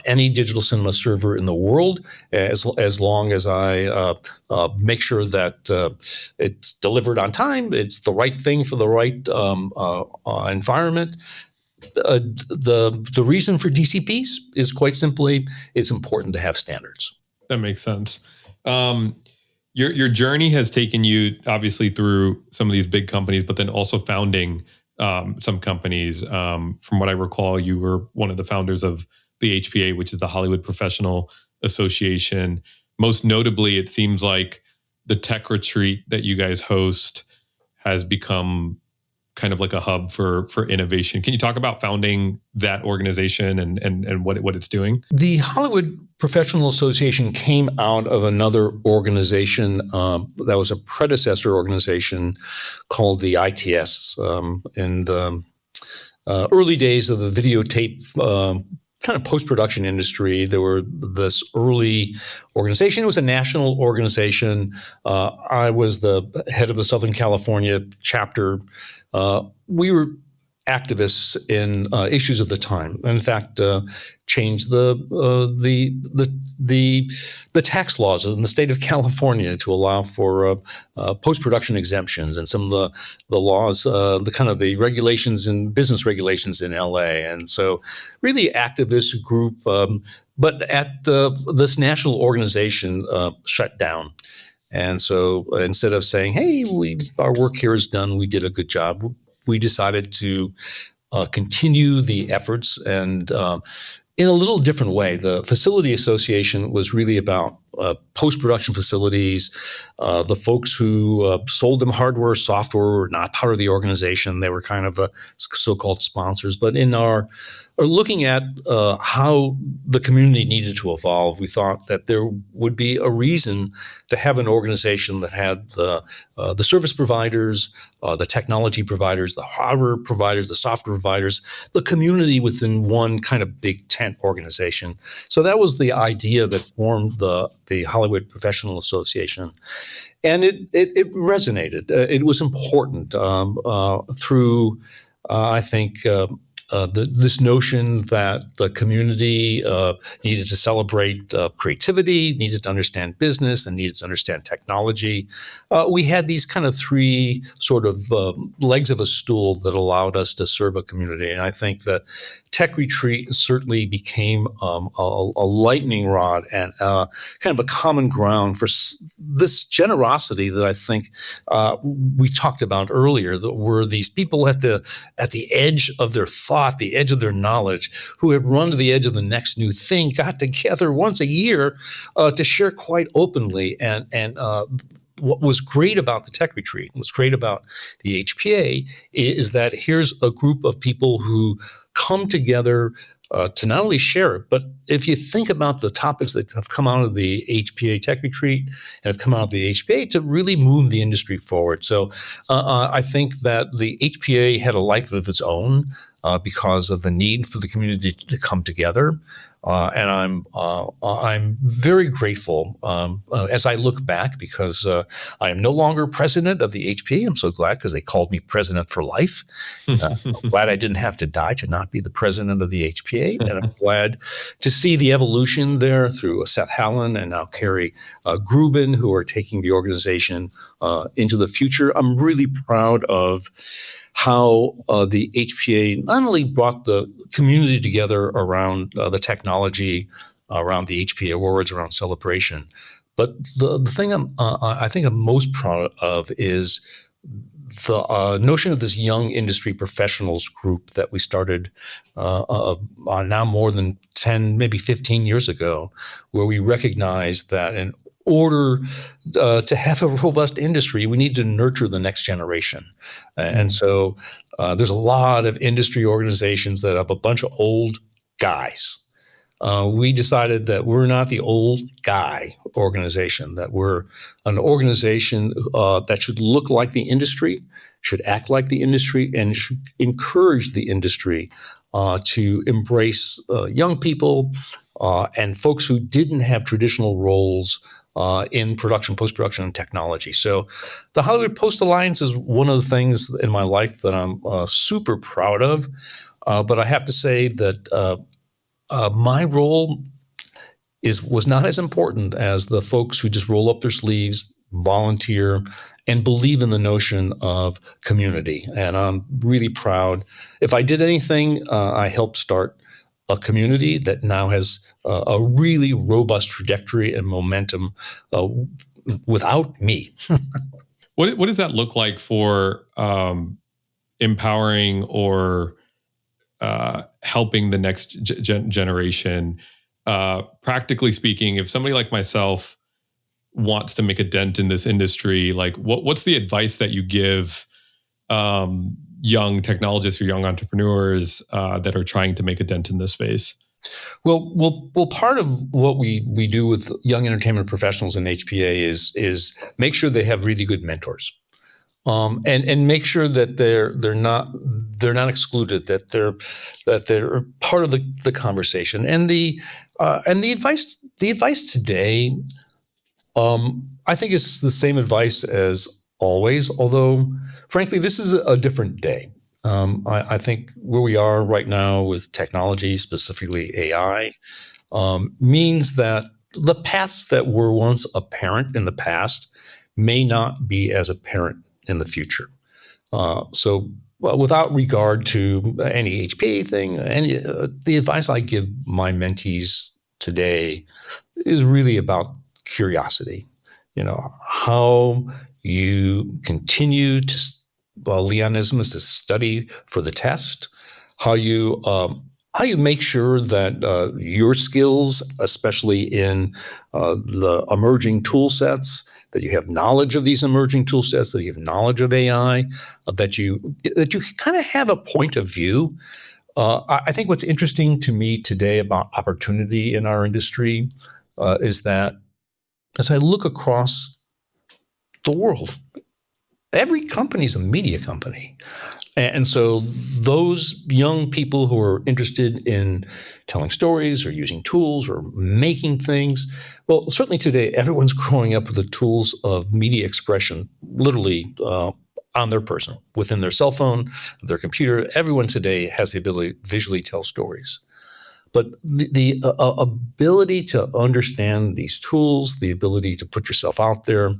any digital cinema server in the world, as long as I make sure that it's delivered on time, it's the right thing for the right environment. The reason for DCPs is quite simply it's important to have standards. That makes sense. Your journey has taken you obviously through some of these big companies, but then also founding some companies. From what I recall, you were one of the founders of the HPA, which is the Hollywood Professional Association. Most notably, it seems like the tech retreat that you guys host has become kind of like a hub for innovation. Can you talk about founding that organization and what it's doing? The Hollywood Professional Association came out of another organization that was a predecessor organization called the ITS in the early days of the videotape kind of post-production industry. There were this early organization. It was a national organization. I was the head of the Southern California chapter. We were activists in issues of the time. In fact, changed the tax laws in the state of California to allow for post-production exemptions and some of the laws, the regulations and business regulations in LA. And so really activist group, but at this national organization shut down. And so instead of saying, hey, our work here is done, we did a good job, we decided to continue the efforts and in a little different way. The Facility Association was really about post-production facilities. The folks who sold them hardware, software were not part of the organization. They were kind of the so-called sponsors. But in our looking at how the community needed to evolve, we thought that there would be a reason to have an organization that had the service providers, the technology providers, the hardware providers, the software providers, the community within one kind of big tent organization. So that was the idea that formed the Hollywood Professional Association. And it resonated. It was important through, I think, this notion that the community needed to celebrate creativity, needed to understand business, and needed to understand technology. We had these kind of three sort of legs of a stool that allowed us to serve a community. And I think that Tech Retreat certainly became a lightning rod and kind of a common ground for this generosity that I think we talked about earlier, that were these people at the edge of their thought, the edge of their knowledge, who had run to the edge of the next new thing, got together once a year to share quite openly. And what was great about the Tech Retreat, what's great about the HPA, is that here's a group of people who come together to not only share it, but if you think about the topics that have come out of the HPA Tech Retreat and have come out of the HPA, to really move the industry forward. So I think that the HPA had a life of its own because of the need for the community to come together. And I'm very grateful as I look back, because I am no longer president of the HPA. I'm so glad, because they called me president for life. I'm glad I didn't have to die to not be the president of the HPA. And I'm glad to see the evolution there through Seth Hallen and now Carrie Grubin, who are taking the organization into the future. I'm really proud of how the HPA not only brought the community together around the technology around the HPA Awards, around celebration. But the thing I think I'm most proud of is the notion of this young industry professionals group that we started now more than 10, maybe 15 years ago, where we recognized that in order to have a robust industry, we need to nurture the next generation. And so there's a lot of industry organizations that have a bunch of old guys. We decided that we're not the old guy organization, that we're an organization that should look like the industry, should act like the industry, and should encourage the industry to embrace young people and folks who didn't have traditional roles in production, post-production, and technology. So the Hollywood Post Alliance is one of the things in my life that I'm super proud of. But I have to say that my role was not as important as the folks who just roll up their sleeves, volunteer, and believe in the notion of community. And I'm really proud. If I did anything, I helped start a community that now has a really robust trajectory and momentum without me. What does that look like for empowering or helping the next generation? Practically speaking, if somebody like myself wants to make a dent in this industry, like what's the advice that you give young technologists or young entrepreneurs that are trying to make a dent in this space? Well, part of what we do with young entertainment professionals in HPA is make sure they have really good mentors. And make sure that they're not excluded, that they're part of the conversation. And the advice today, I think is the same advice as always. Although, frankly, this is a different day. I think where we are right now with technology, specifically AI, means that the paths that were once apparent in the past may not be as apparent in the future. So without regard to any HPA thing, the advice I give my mentees today is really about curiosity. How you continue to, Leonism is to study for the test, how you make sure that your skills, especially in the emerging tool sets, that you have knowledge of these emerging tool sets, that you have knowledge of AI, that you kind of have a point of view. I think what's interesting to me today about opportunity in our industry is that as I look across the world, every company is a media company. And so those young people who are interested in telling stories or using tools or making things, well, certainly today, everyone's growing up with the tools of media expression, literally on their person, within their cell phone, their computer. Everyone today has the ability to visually tell stories. But the ability to understand these tools, the ability to put yourself out there,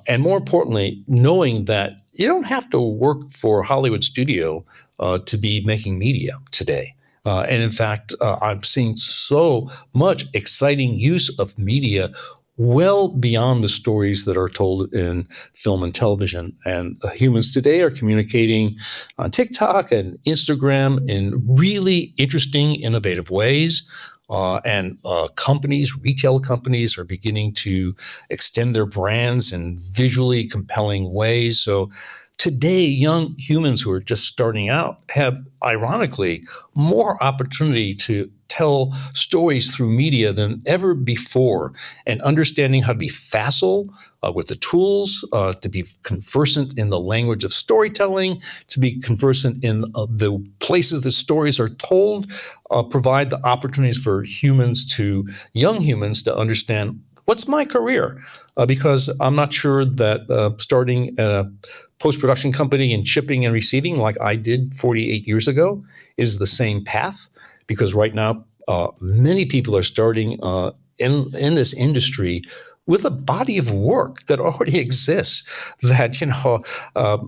and more importantly, knowing that you don't have to work for a Hollywood studio to be making media today. And in fact, I'm seeing so much exciting use of media well beyond the stories that are told in film and television. And humans today are communicating on TikTok and Instagram in really interesting, innovative ways. And companies, retail companies, are beginning to extend their brands in visually compelling ways. So today, young humans who are just starting out have, ironically, more opportunity to tell stories through media than ever before, and understanding how to be facile with the tools, to be conversant in the language of storytelling, to be conversant in the places the stories are told, provide the opportunities for young humans to understand what's my career? Because I'm not sure that starting a post-production company and shipping and receiving like I did 48 years ago is the same path. Because right now, many people are starting in this industry with a body of work that already exists. That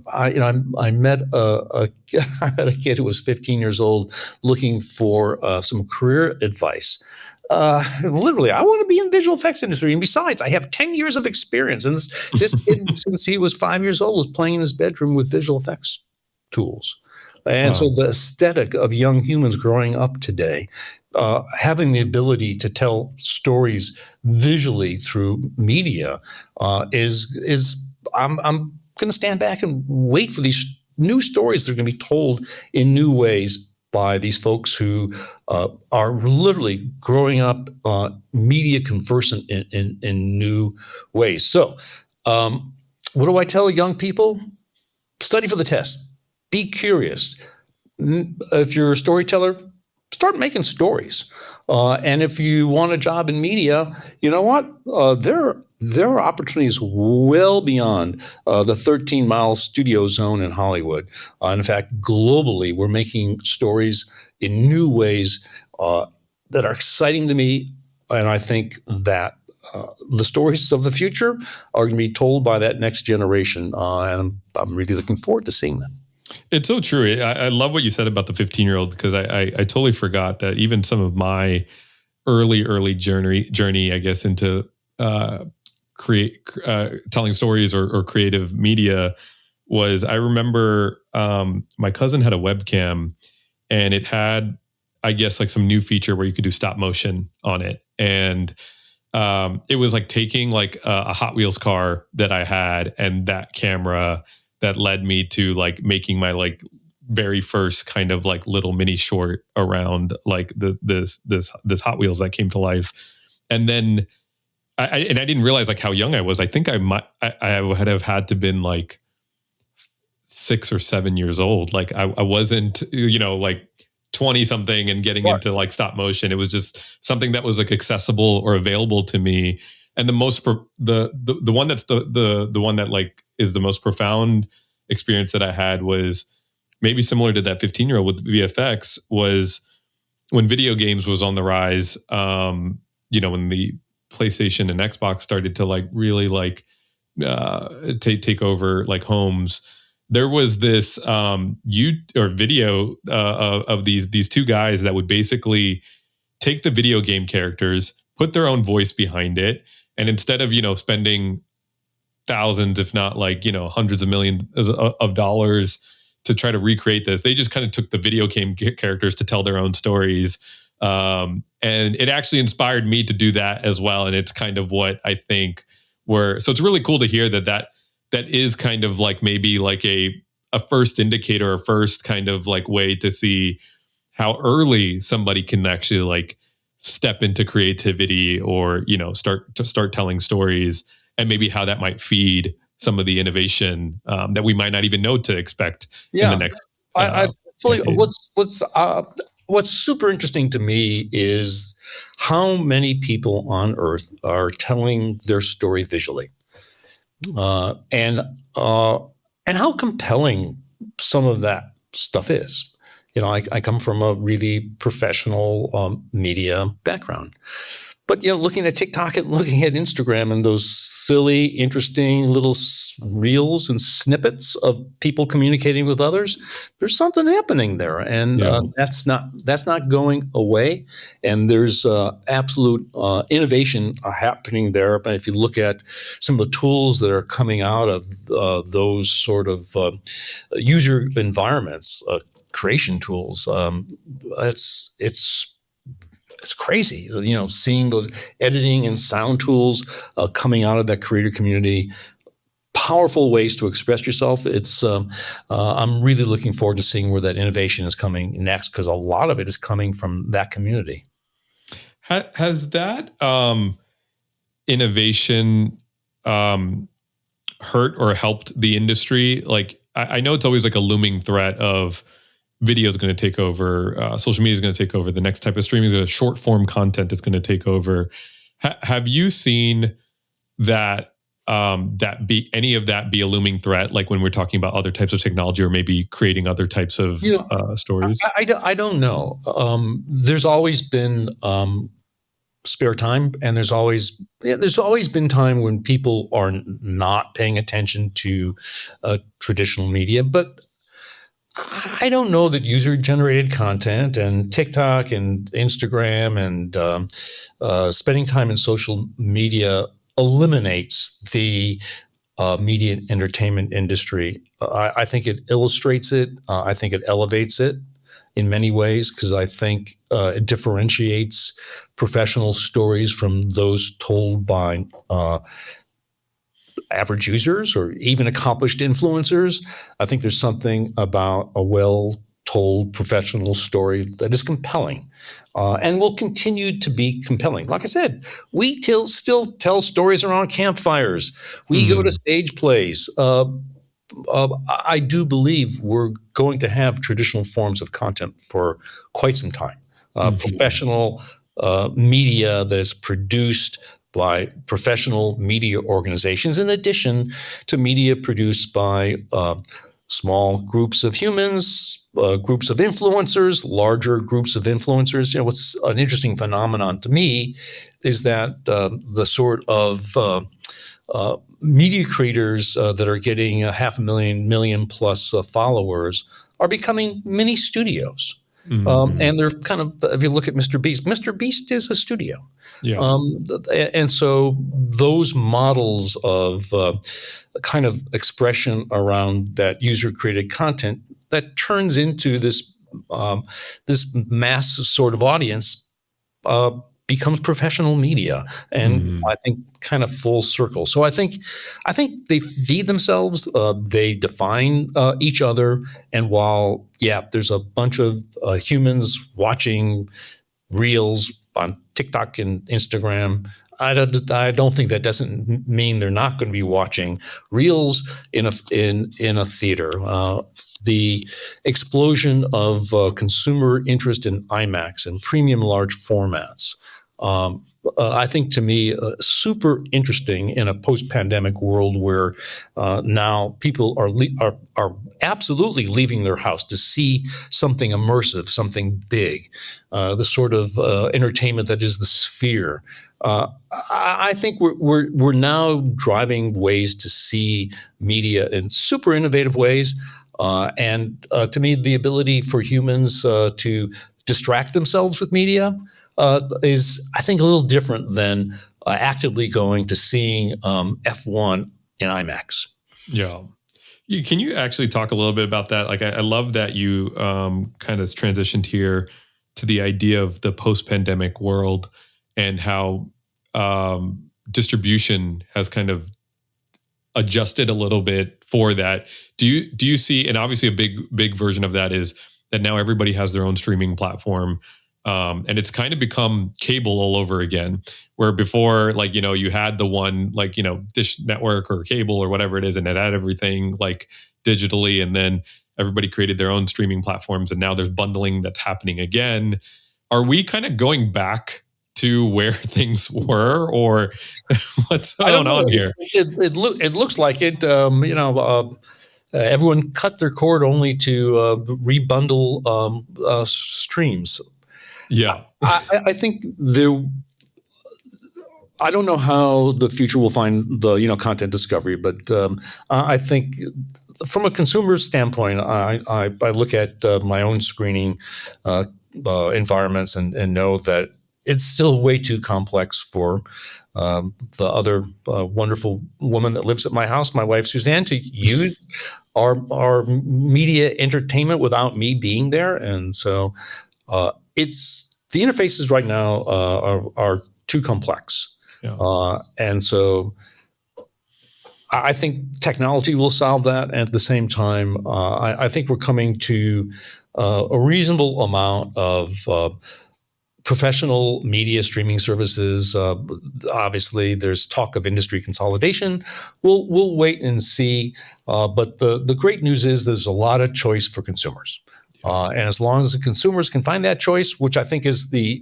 I met I met a kid who was 15 years old looking for some career advice. Literally, I want to be in the visual effects industry, and besides, I have 10 years of experience. And this kid, since he was 5 years old, was playing in his bedroom with visual effects tools. And so Wow. the aesthetic of young humans growing up today, having the ability to tell stories visually through media, is I'm going to stand back and wait for these new stories that are going to be told in new ways by these folks who are literally growing up media conversant in new ways. So, what do I tell young people? Study for the test. Be curious. If you're a storyteller, start making stories. And if you want a job in media, you know what? There are opportunities well beyond the 13-mile studio zone in Hollywood. In fact, globally, we're making stories in new ways that are exciting to me. And I think that the stories of the future are going to be told by that next generation. And I'm really looking forward to seeing them. It's so true. I love what you said about the 15-year-old, because I totally forgot that even some of my early journey, I guess, into telling stories or creative media was, I remember my cousin had a webcam, and it had, I guess, like some new feature where you could do stop motion on it. And it was like taking like a Hot Wheels car that I had and that camera that led me to like making my like very first kind of like little mini short around like this Hot Wheels that came to life. And then I didn't realize like how young I was. I think I would have had to been like 6 or 7 years old. Like I wasn't, like 20 something and getting into like stop motion. It was just something that was like accessible or available to me. And the one that's the one that like is the most profound experience that I had was maybe similar to that 15-year-old with VFX, was when video games was on the rise. When the PlayStation and Xbox started to like really like take over like homes, there was this video of these two guys that would basically take the video game characters, put their own voice behind it, and instead of spending thousands, if not like hundreds of millions of dollars to try to recreate this, they just kind of took the video game characters to tell their own stories. And it actually inspired me to do that as well. And it's kind of what I think so it's really cool to hear that is kind of like maybe like a first indicator, or first kind of like way to see how early somebody can actually like step into creativity, or start telling stories, and maybe how that might feed some of the innovation that we might not even know to expect in the next. What's super interesting to me is how many people on Earth are telling their story visually, and how compelling some of that stuff is. I come from a really professional media background. But looking at TikTok and looking at Instagram and those silly, interesting little reels and snippets of people communicating with others, there's something happening there, and that's not going away. And there's absolute innovation happening there. But if you look at some of the tools that are coming out of those sort of user environments, creation tools, it's crazy, seeing those editing and sound tools coming out of that creator community. Powerful ways to express yourself. I'm really looking forward to seeing where that innovation is coming next, because a lot of it is coming from that community. Has that innovation hurt or helped the industry? Like, I know it's always like a looming threat of video is going to take over, social media is going to take over, the next type of streaming is short form content is going to take over. Have you seen that any of that be a looming threat, like when we're talking about other types of technology, or maybe creating other types of stories? I don't know. There's always been spare time, and there's always been time when people are not paying attention to traditional media. But I don't know that user generated content and TikTok and Instagram and spending time in social media eliminates the media and entertainment industry. I think it illustrates it. I think it elevates it in many ways, because I think it differentiates professional stories from those told by average users or even accomplished influencers. I think there's something about a well-told professional story that is compelling, and will continue to be compelling. Like I said, we still tell stories around campfires. We go to stage plays. I do believe we're going to have traditional forms of content for quite some time. Professional media that is produced by professional media organizations, in addition to media produced by small groups of humans, groups of influencers, larger groups of influencers. What's an interesting phenomenon to me is that the sort of media creators that are getting 500,000, million plus followers are becoming mini studios. And they're kind of, if you look at Mr. Beast is a studio. Yeah. And so those models of kind of expression around that user created content that turns into this mass sort of audience becomes professional media, and I think kind of full circle. So I think they feed themselves, they define each other, and while there's a bunch of humans watching reels on TikTok and Instagram, I don't think that doesn't mean they're not going to be watching reels in a theater. The explosion of consumer interest in IMAX and premium large formats, I think, to me, super interesting in a post-pandemic world where now people are absolutely leaving their house to see something immersive, something big, the sort of entertainment that is the sphere. I think we're now driving ways to see media in super innovative ways, and to me, the ability for humans to distract themselves with media is, I think, a little different than actively going to seeing F1 in IMAX. Yeah. Can you actually talk a little bit about that? Like, I love that you kind of transitioned here to the idea of the post-pandemic world and how distribution has kind of adjusted a little bit for that. Do you see, and obviously a big version of that is that now everybody has their own streaming platform. And it's kind of become cable all over again, where before, like, you had the one, like, Dish Network or cable or whatever it is, and it had everything like digitally, and then everybody created their own streaming platforms, and now there's bundling that's happening again. Are we kind of going back to where things were, or what's going on here? It looks like it. Everyone cut their cord only to rebundle streams. Yeah. I think I don't know how the future will find the content discovery, but I think from a consumer standpoint, I look at my own screening environments and know that it's still way too complex for the other wonderful woman that lives at my house, my wife Suzanne, to use our media entertainment without me being there, and so the interfaces right now are too complex, and so I think technology will solve that. And at the same time, I think we're coming to a reasonable amount of professional media streaming services. Obviously, there's talk of industry consolidation. We'll wait and see. But the great news is there's a lot of choice for consumers. And as long as the consumers can find that choice, which I think is the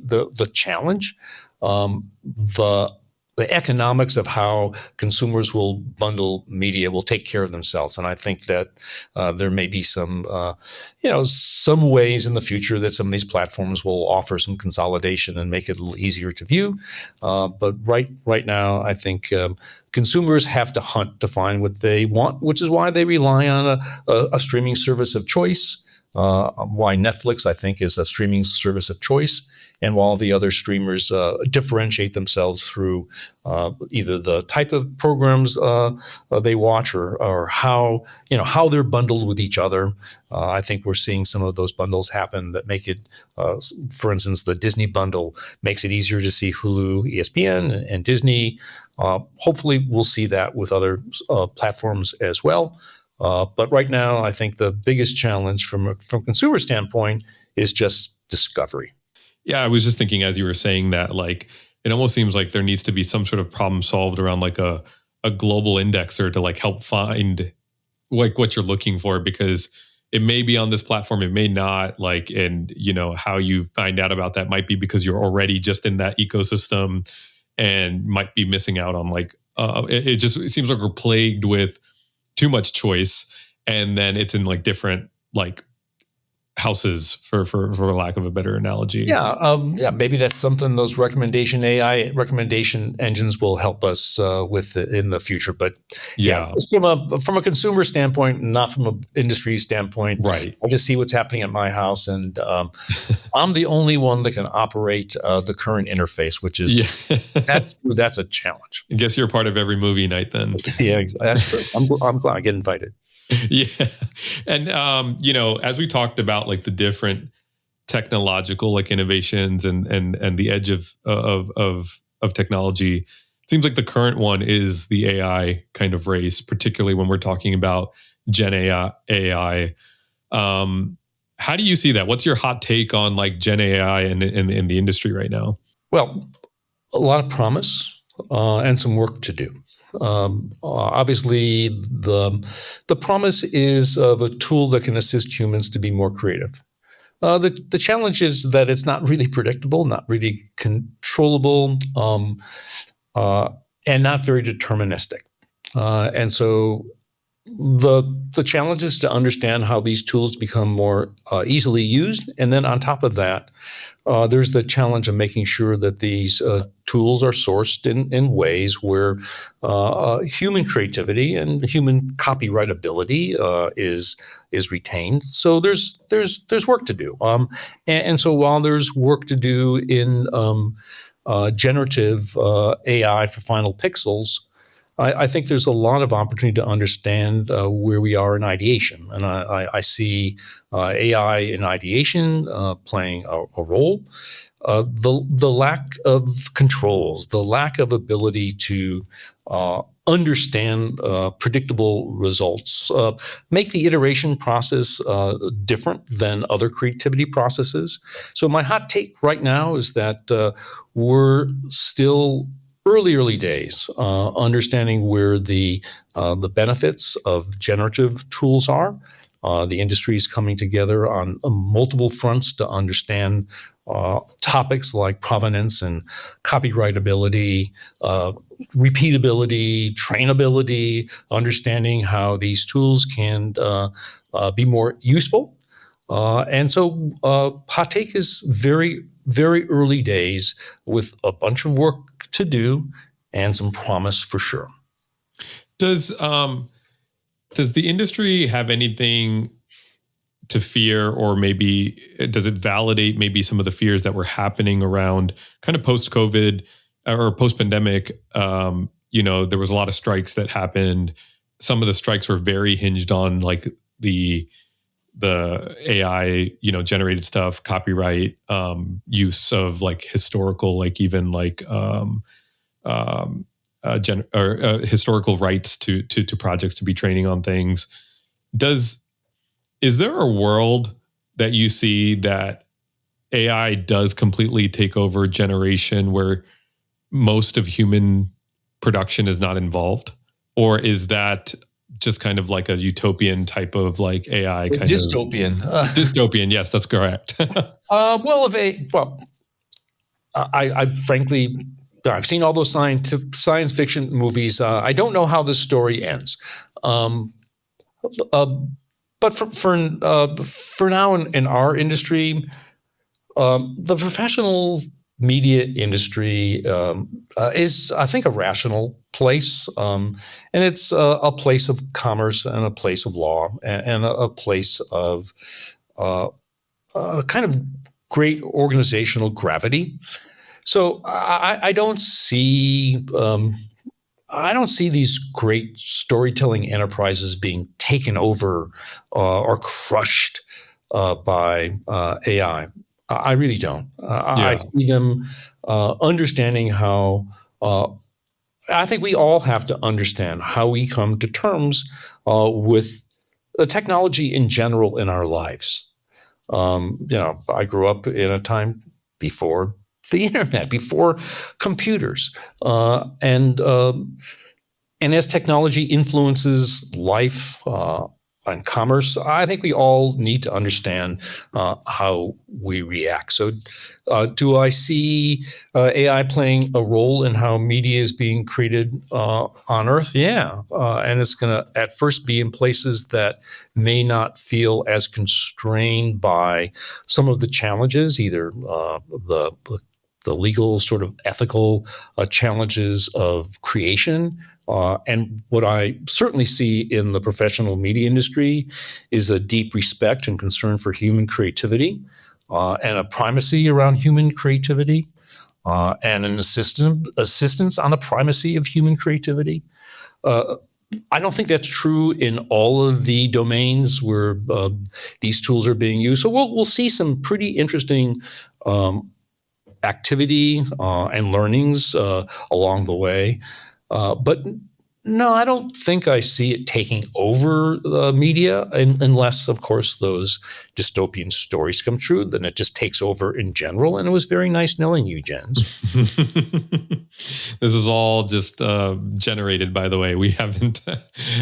challenge, the the economics of how consumers will bundle media will take care of themselves. And I think that there may be some, some ways in the future that some of these platforms will offer some consolidation and make it a little easier to view. But right now, I think consumers have to hunt to find what they want, which is why they rely on a streaming service of choice. Why Netflix, I think, is a streaming service of choice. And while the other streamers differentiate themselves through either the type of programs they watch or how they're bundled with each other, I think we're seeing some of those bundles happen that make it, for instance, the Disney bundle makes it easier to see Hulu, ESPN, and Disney. Hopefully, we'll see that with other platforms as well. But right now, I think the biggest challenge from a consumer standpoint is just discovery. Yeah, I was just thinking as you were saying that, like, it almost seems like there needs to be some sort of problem solved around like a global indexer to like help find like what you're looking for, because it may be on this platform, it may not, like, and how you find out about that might be because you're already just in that ecosystem and might be missing out on like, it just seems like we're plagued with too much choice, and then it's in like different like houses for lack of a better analogy. Maybe that's something those AI recommendation engines will help us with in the future. But just from a consumer standpoint, not from an industry standpoint, right? I just see what's happening at my house, and I'm the only one that can operate the current interface, which is that's a challenge. I guess you're part of every movie night then. Yeah, that's true. I'm glad I get invited. Yeah. And, as we talked about like the different technological like innovations and the edge of technology, it seems like the current one is the AI kind of race, particularly when we're talking about Gen AI. How do you see that? What's your hot take on like Gen AI in the industry right now? Well, a lot of promise and some work to do. Obviously, the promise is of a tool that can assist humans to be more creative. The challenge is that it's not really predictable, not really controllable, and not very deterministic. And so the challenge is to understand how these tools become more easily used. And then on top of that, there's the challenge of making sure that these tools are sourced in ways where human creativity and human copyrightability is retained. So there's work to do. And so while there's work to do in generative AI for final pixels, I think there's a lot of opportunity to understand where we are in ideation. And I see AI in ideation playing a role. The lack of controls, the lack of ability to understand predictable results, make the iteration process different than other creativity processes. So my hot take right now is that we're still early days, understanding where the benefits of generative tools are. The industry is coming together on multiple fronts to understand topics like provenance and copyrightability, repeatability, trainability, understanding how these tools can be more useful. And so hot take is very, very early days with a bunch of work to do and some promise for sure. Does the industry have anything to fear, or maybe does it validate maybe some of the fears that were happening around kind of post-COVID or post-pandemic? There was a lot of strikes that happened. Some of the strikes were very hinged on like the AI, generated stuff, copyright, use of like historical, like even like historical rights to projects to be training on things. Is there a world that you see that AI does completely take over generation where most of human production is not involved? Or is that just kind of like a utopian type of like AI kind dystopian. Dystopian, yes, that's correct. I frankly I've seen all those science fiction movies. I don't know how this story ends. Um, uh, but for now in our industry, the professional media industry is, I think, a rational place, and it's a place of commerce and a place of law and a place of uh, kind of great organizational gravity. So I don't see these great storytelling enterprises being taken over or crushed by AI. I really don't. I Yeah. see them understanding how. I think we all have to understand how we come to terms with the technology in general in our lives. I grew up in a time before the internet, before computers, and as technology influences life and commerce, I think we all need to understand how we react. So, do I see AI playing a role in how media is being created on Earth? Yeah. And it's going to at first be in places that may not feel as constrained by some of the challenges, either the legal, sort of ethical challenges of creation. And what I certainly see in the professional media industry is a deep respect and concern for human creativity and a primacy around human creativity and an assistance on the primacy of human creativity. Uh, I don't think that's true in all of the domains where these tools are being used. So we'll see some pretty interesting activity and learnings along the way. But no, I don't think I see it taking over media unless, of course, those dystopian stories come true. Then it just takes over in general. And it was very nice knowing you, Jens. This is all just generated, by the way. We haven't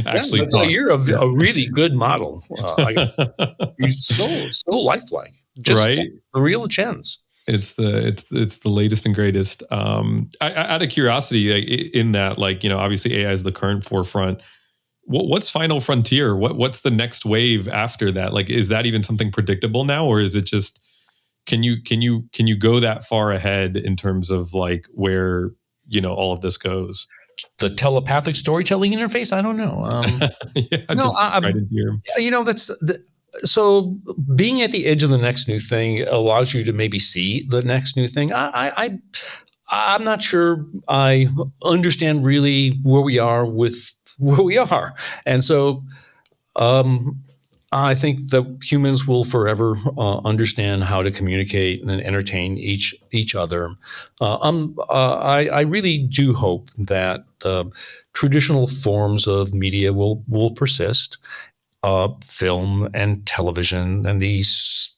actually talked. You're a really good model. You're so lifelike. Just right? the real Jens. It's the latest and greatest. Out of curiosity, in that, obviously AI is the current forefront. What's final frontier? What's the next wave after that? Like, is that even something predictable now, or is it just can you go that far ahead in terms of like where all of this goes? The telepathic storytelling interface? I don't know. Right into your. So being at the edge of the next new thing allows you to maybe see the next new thing. I'm not sure I understand really where we are with where we are, and so I think that humans will forever understand how to communicate and entertain each other. I really do hope that traditional forms of media will persist, film and television and these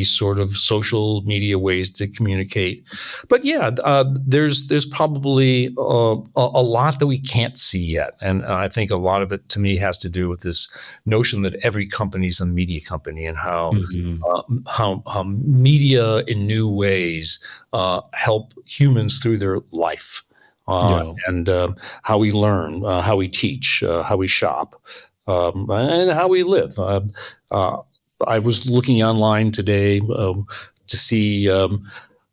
sort of social media ways to communicate. But yeah, there's probably a lot that we can't see yet, and I think a lot of it to me has to do with this notion that every company is a media company, and how media in new ways help humans through their life, and how we learn, how we teach, how we shop. And how we live. I was looking online today to see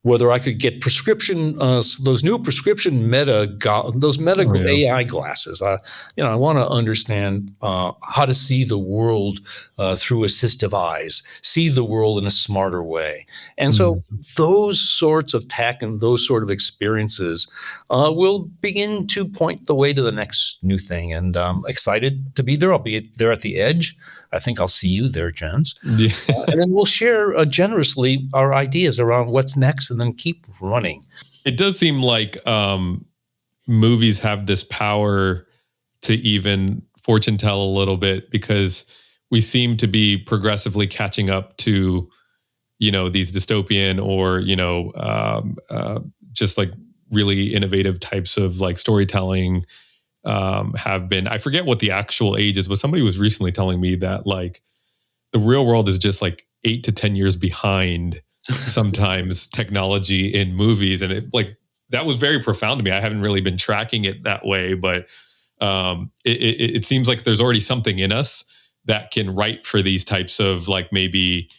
whether I could get those new prescription meta AI glasses. I want to understand how to see the world through assistive eyes, see the world in a smarter way. And so those sorts of tech and those sort of experiences will begin to point the way to the next new thing. And I'm excited to be there. I'll be there at the edge. I think I'll see you there, Jens. Yeah. And then we'll share generously our ideas around what's next and then keep running. It does seem like movies have this power to even fortune tell a little bit, because we seem to be progressively catching up to, these dystopian or, just like really innovative types of like storytelling have been. I forget what the actual age is, but somebody was recently telling me that like the real world is just like 8 to 10 years behind sometimes technology in movies. And that was very profound to me. I haven't really been tracking it that way, but it seems like there's already something in us that can write for these types of like maybe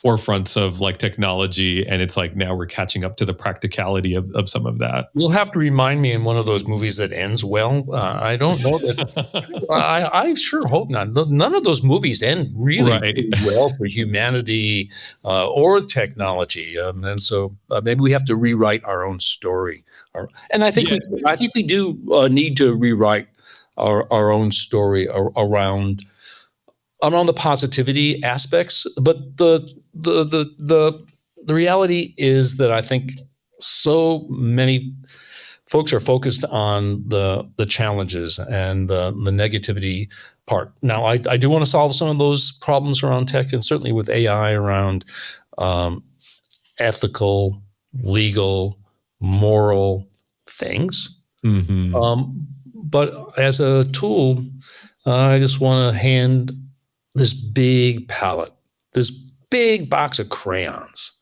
forefronts of like technology, and it's like now we're catching up to the practicality of some of that. You'll have to remind me in one of those movies that ends well. I don't know that. I sure hope not. None of those movies end really, Right. really well for humanity or technology, and so maybe we have to rewrite our own story. And I think we do need to rewrite our own story around the positivity aspects, but the reality is that I think so many folks are focused on the challenges and the negativity part. Now, I do want to solve some of those problems around tech, and certainly with AI around ethical, legal, moral things. Mm-hmm. But as a tool, I just want to hand this big palette, this big box of crayons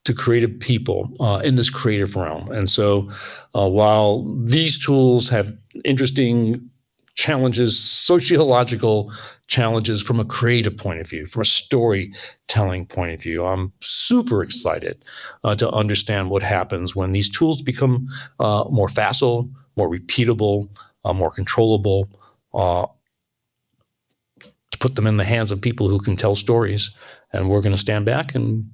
to creative people in this creative realm. And so while these tools have interesting challenges, sociological challenges from a creative point of view, from a storytelling point of view, I'm super excited to understand what happens when these tools become more facile, more repeatable, more controllable, to put them in the hands of people who can tell stories. And we're going to stand back and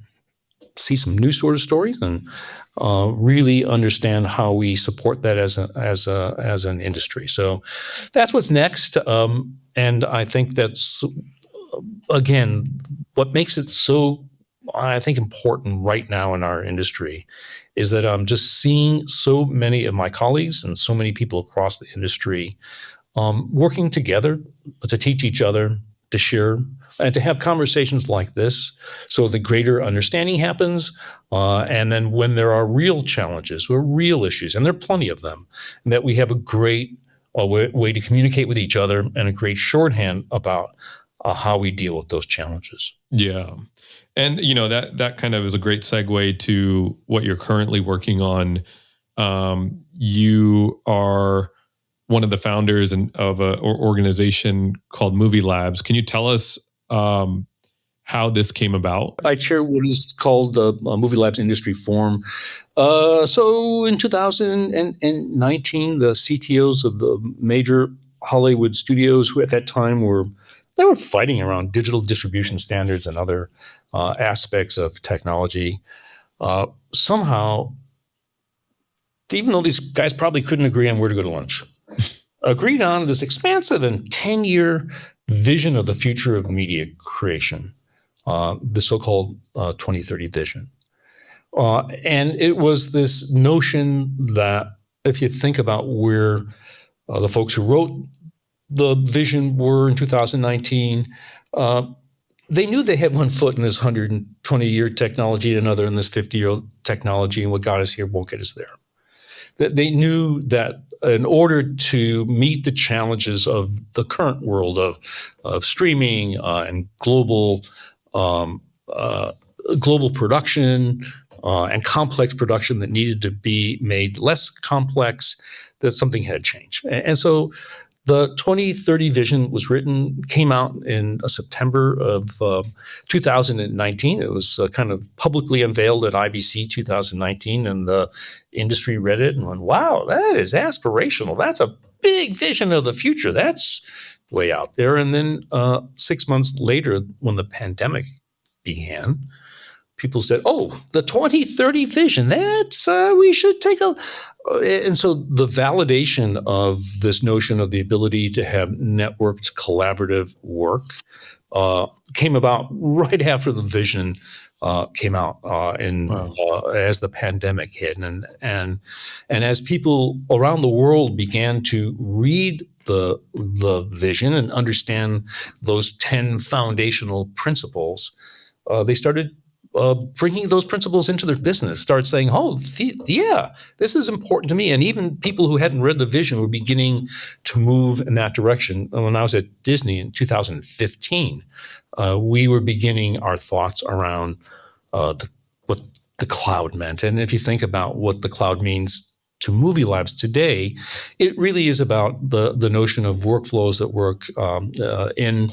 see some new sort of stories and really understand how we support that as an industry. So that's what's next. And I think that's, again, what makes it so, I think, important right now in our industry is that I'm just seeing so many of my colleagues and so many people across the industry working together to teach each other, to share, and to have conversations like this so the greater understanding happens. And then when there are real challenges or real issues, and there are plenty of them, that we have a great way to communicate with each other and a great shorthand about how we deal with those challenges. Yeah. And, you know, that kind of is a great segue to what you're currently working on. You are one of the founders of an organization called MovieLabs. Can you tell us how this came about? I chair what is called the MovieLabs Industry Forum. So in 2019, the CTOs of the major Hollywood studios, who at that time were fighting around digital distribution standards and other aspects of technology, somehow, even though these guys probably couldn't agree on where to go to lunch, agreed on this expansive and 10-year vision of the future of media creation, the so-called 2030 vision. And it was this notion that if you think about where the folks who wrote the vision were in 2019, they knew they had one foot in this 120-year technology and another in this 50-year technology, and what got us here won't get us there. That they knew that in order to meet the challenges of the current world of streaming and global production and complex production that needed to be made less complex, that something had changed. And so the 2030 vision was came out in September of 2019. It was kind of publicly unveiled at IBC 2019, and the industry read it and went, wow, that is aspirational. That's a big vision of the future. That's way out there. And then 6 months later, when the pandemic began, people said, oh, the 2030 vision, that's, we should take a... And so the validation of this notion of the ability to have networked collaborative work came about right after the vision came out as the pandemic hit. And as people around the world began to read the vision and understand those 10 foundational principles, they started bringing those principles into their business, started saying, oh, yeah, this is important to me. And even people who hadn't read the vision were beginning to move in that direction. When I was at Disney in 2015, we were beginning our thoughts around what the cloud meant. And if you think about what the cloud means to MovieLabs today, it really is about the notion of workflows that work in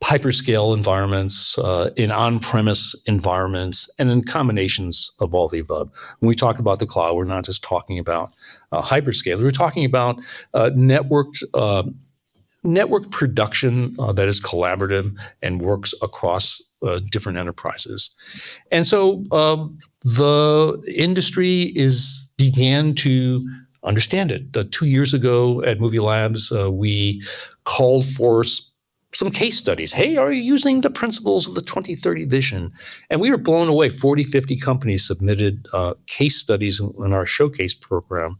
hyperscale environments, in on-premise environments, and in combinations of all the above. When we talk about the cloud, we're not just talking about hyperscale. We're talking about network production that is collaborative and works across different enterprises. And so the industry began to understand it. 2 years ago at MovieLabs, we called for some case studies. Hey, are you using the principles of the 2030 vision? And we were blown away. 40, 50 companies submitted case studies in our showcase program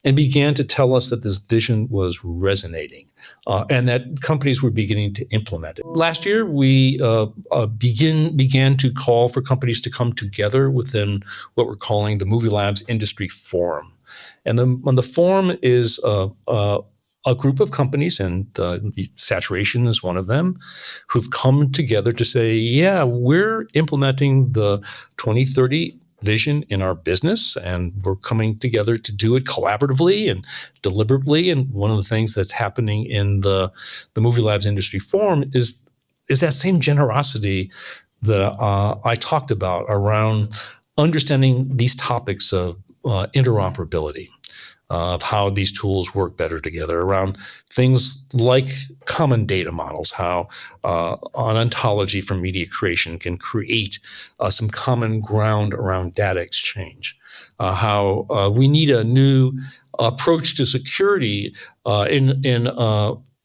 and began to tell us that this vision was resonating and that companies were beginning to implement it. Last year, we began to call for companies to come together within what we're calling the MovieLabs Industry Forum. And the forum is a group of companies, and Saturation is one of them, who've come together to say, yeah, we're implementing the 2030 vision in our business, and we're coming together to do it collaboratively and deliberately. And one of the things that's happening in the MovieLabs Industry Forum is that same generosity that I talked about around understanding these topics of interoperability, of how these tools work better together, around things like common data models, how an ontology for media creation can create some common ground around data exchange, how we need a new approach to security in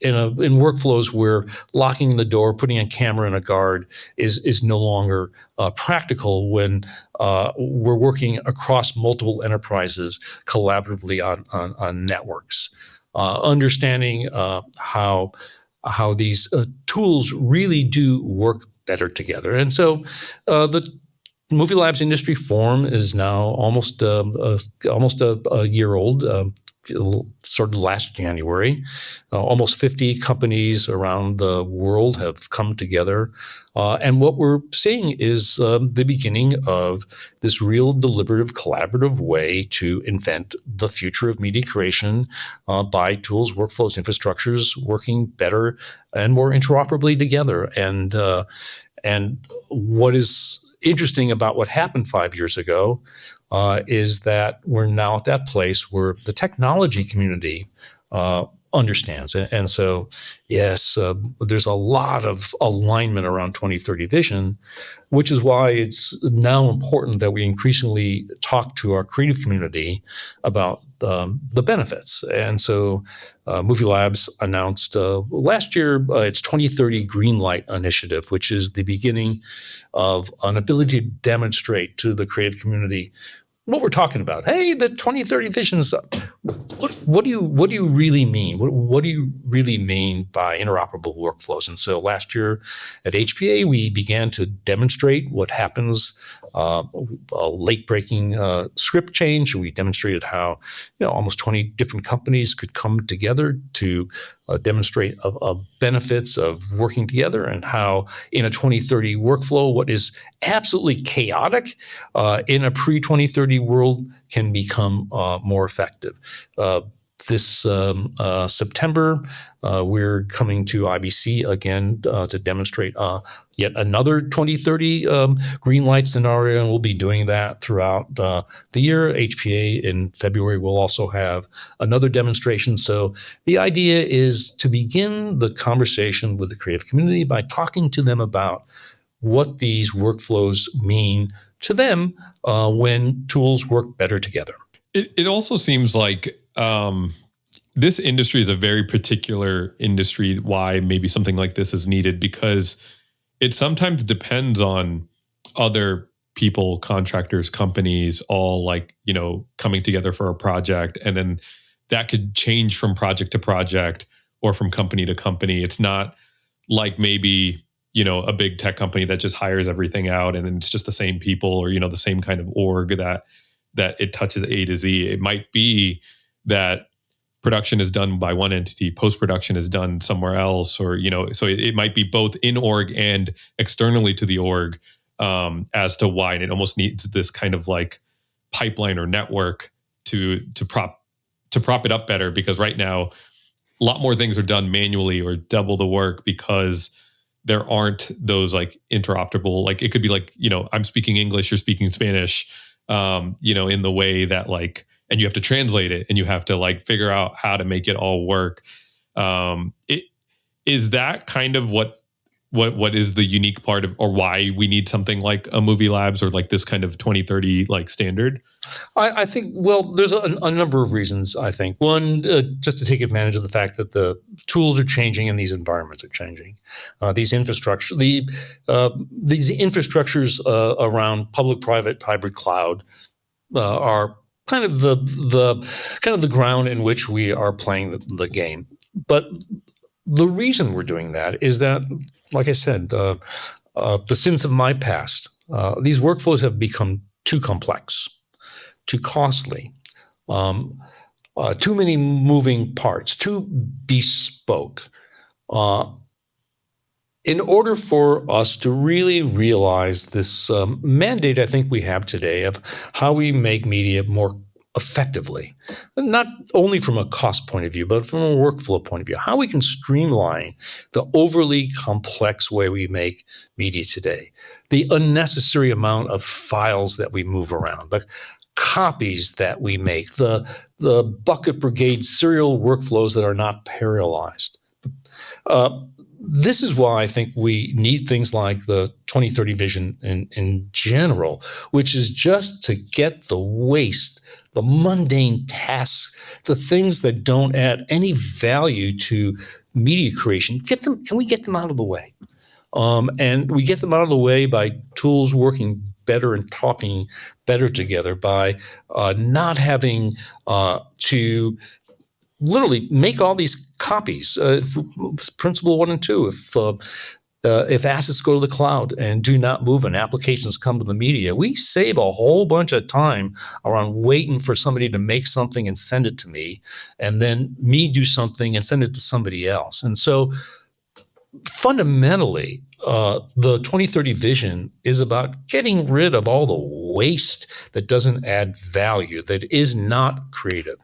workflows where locking the door, putting a camera and a guard is no longer practical when we're working across multiple enterprises collaboratively on networks. Understanding how these tools really do work better together. And so the MovieLabs Industry Forum is now almost a year old. Started last January. Almost 50 companies around the world have come together. And what we're seeing is the beginning of this real deliberative, collaborative way to invent the future of media creation by tools, workflows, infrastructures working better and more interoperably together. And what is interesting about what happened 5 years ago is that we're now at that place where the technology community understands it. And so, yes, there's a lot of alignment around 2030 vision, which is why it's now important that we increasingly talk to our creative community about the benefits. And so MovieLabs announced last year its 2030 Green Light Initiative, which is the beginning of an ability to demonstrate to the creative community what we're talking about. Hey, the 2030 visions. What do you really mean? What do you really mean by interoperable workflows? And so last year at HPA, we began to demonstrate what happens. A late-breaking script change. We demonstrated how almost 20 different companies could come together to demonstrate benefits of working together, and how in a 2030 workflow, what is absolutely chaotic in a pre-2030 world can become more effective. This September, we're coming to IBC again to demonstrate yet another 2030 green light scenario, and we'll be doing that throughout the year. HPA in February will also have another demonstration. So the idea is to begin the conversation with the creative community by talking to them about what these workflows mean to them when tools work better together. It also seems like this industry is a very particular industry, why maybe something like this is needed, because it sometimes depends on other people, contractors, companies, all coming together for a project. And then that could change from project to project or from company to company. It's not like maybe, a big tech company that just hires everything out and then it's just the same people or, the same kind of org that it touches A to Z. It might be that production is done by one entity, post-production is done somewhere else, or, so it might be both in org and externally to the org. as to why, and it almost needs this kind of like pipeline or network to prop it up better, because right now a lot more things are done manually or double the work because there aren't those like interoperable, like it could be like, I'm speaking English, you're speaking Spanish, in the way that like, and you have to translate it and you have to like figure out how to make it all work. Is that kind of what is the unique part of, or why we need something like a MovieLabs or like this kind of 2030 like standard? I think, well, there's a number of reasons, I think. One, just to take advantage of the fact that the tools are changing and these environments are changing. These infrastructures around public-private hybrid cloud are kind of the ground in which we are playing the game. But the reason we're doing that is that, like I said, the sins of my past, these workflows have become too complex, too costly, too many moving parts, too bespoke. In order for us to really realize this mandate I think we have today of how we make media more effectively, not only from a cost point of view, but from a workflow point of view, how we can streamline the overly complex way we make media today, the unnecessary amount of files that we move around, the copies that we make, the bucket brigade serial workflows that are not parallelized. This is why I think we need things like the 2030 vision in general, which is just to get the waste, the mundane tasks, the things that don't add any value to media creation. Can we get them out of the way? And we get them out of the way by tools working better and talking better together, by not having to literally make all these copies. Principle 1 and 2, if assets go to the cloud and do not move and applications come to the media, we save a whole bunch of time around waiting for somebody to make something and send it to me, and then me do something and send it to somebody else. And so fundamentally, the 2030 vision is about getting rid of all the waste that doesn't add value, that is not creative.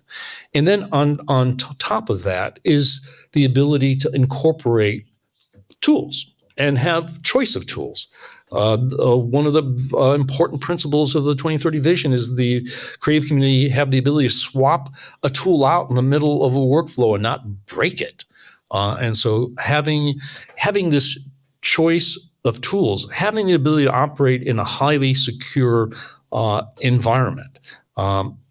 And then on top of that is the ability to incorporate tools and have choice of tools. One of the important principles of the 2030 vision is the creative community have the ability to swap a tool out in the middle of a workflow and not break it. And so having this choice of tools, having the ability to operate in a highly secure environment,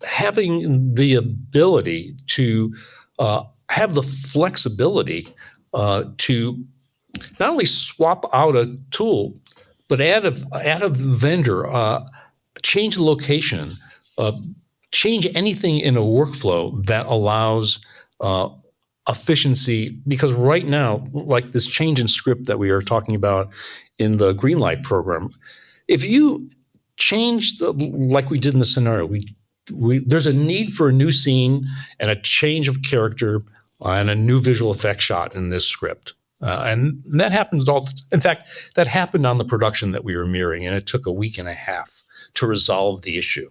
having the ability to have the flexibility to not only swap out a tool, but add a vendor, change the location, change anything in a workflow that allows efficiency. Because right now, like this change in script that we are talking about in the Greenlight program, if you change like we did in the scenario, there's a need for a new scene and a change of character and a new visual effect shot in this script. And that happens in fact, that happened on the production that we were mirroring, and it took a week and a half to resolve the issue.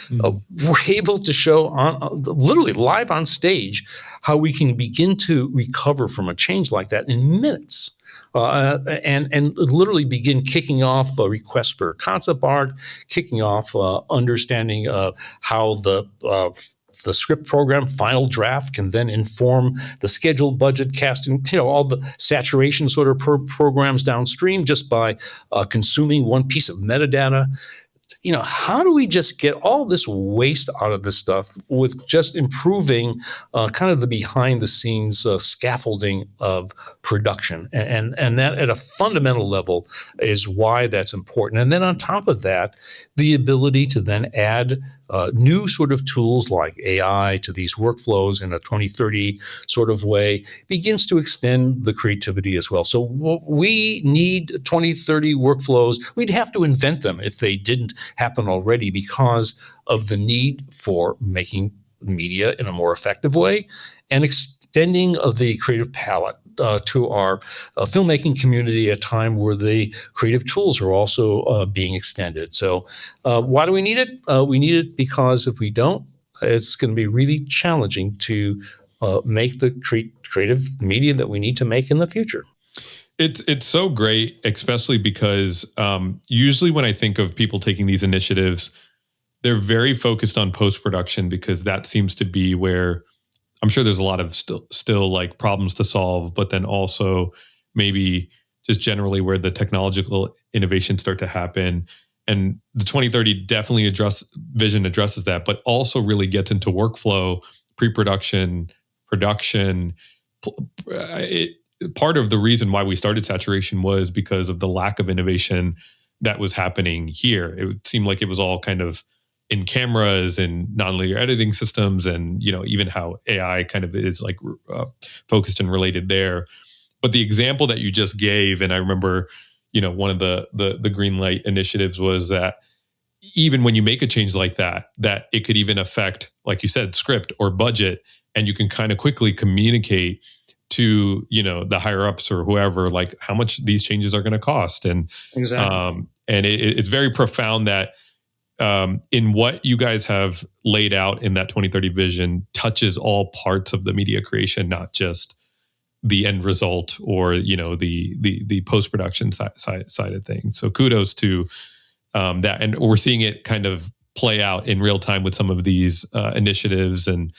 We're able to show literally live on stage how we can begin to recover from a change like that in minutes. And literally begin kicking off a request for concept art, kicking off understanding of how the script program final draft can then inform the schedule, budget, casting, all the saturation sort of programs downstream just by consuming one piece of metadata. How do we just get all this waste out of this stuff with just improving kind of the behind the scenes scaffolding of production? And that at a fundamental level is why that's important. And then on top of that, the ability to then add new sort of tools like AI to these workflows in a 2030 sort of way begins to extend the creativity as well. So we need 2030 workflows. We'd have to invent them if they didn't happen already, because of the need for making media in a more effective way and extending of the creative palette to our filmmaking community at a time where the creative tools are also being extended. So why do we need it? We need it because if we don't, it's going to be really challenging to make the creative media that we need to make in the future. It's so great, especially because usually when I think of people taking these initiatives, they're very focused on post-production because that seems to be where I'm sure there's a lot of still like problems to solve, but then also maybe just generally where the technological innovations start to happen. And the 2030 definitely vision addresses that, but also really gets into workflow, pre-production, production. Part of the reason why we started Saturation was because of the lack of innovation that was happening here. It seemed like it was all kind of in cameras and nonlinear editing systems, and even how AI kind of is like focused and related there. But the example that you just gave, and I remember, one of the green light initiatives was that even when you make a change like that it could even affect, like you said, script or budget, and you can kind of quickly communicate to the higher ups or whoever, like how much these changes are going to cost. And exactly. And it's very profound that in what you guys have laid out in that 2030 vision touches all parts of the media creation, not just the end result or the post-production side of things. So kudos to that, and we're seeing it kind of play out in real time with some of these initiatives, and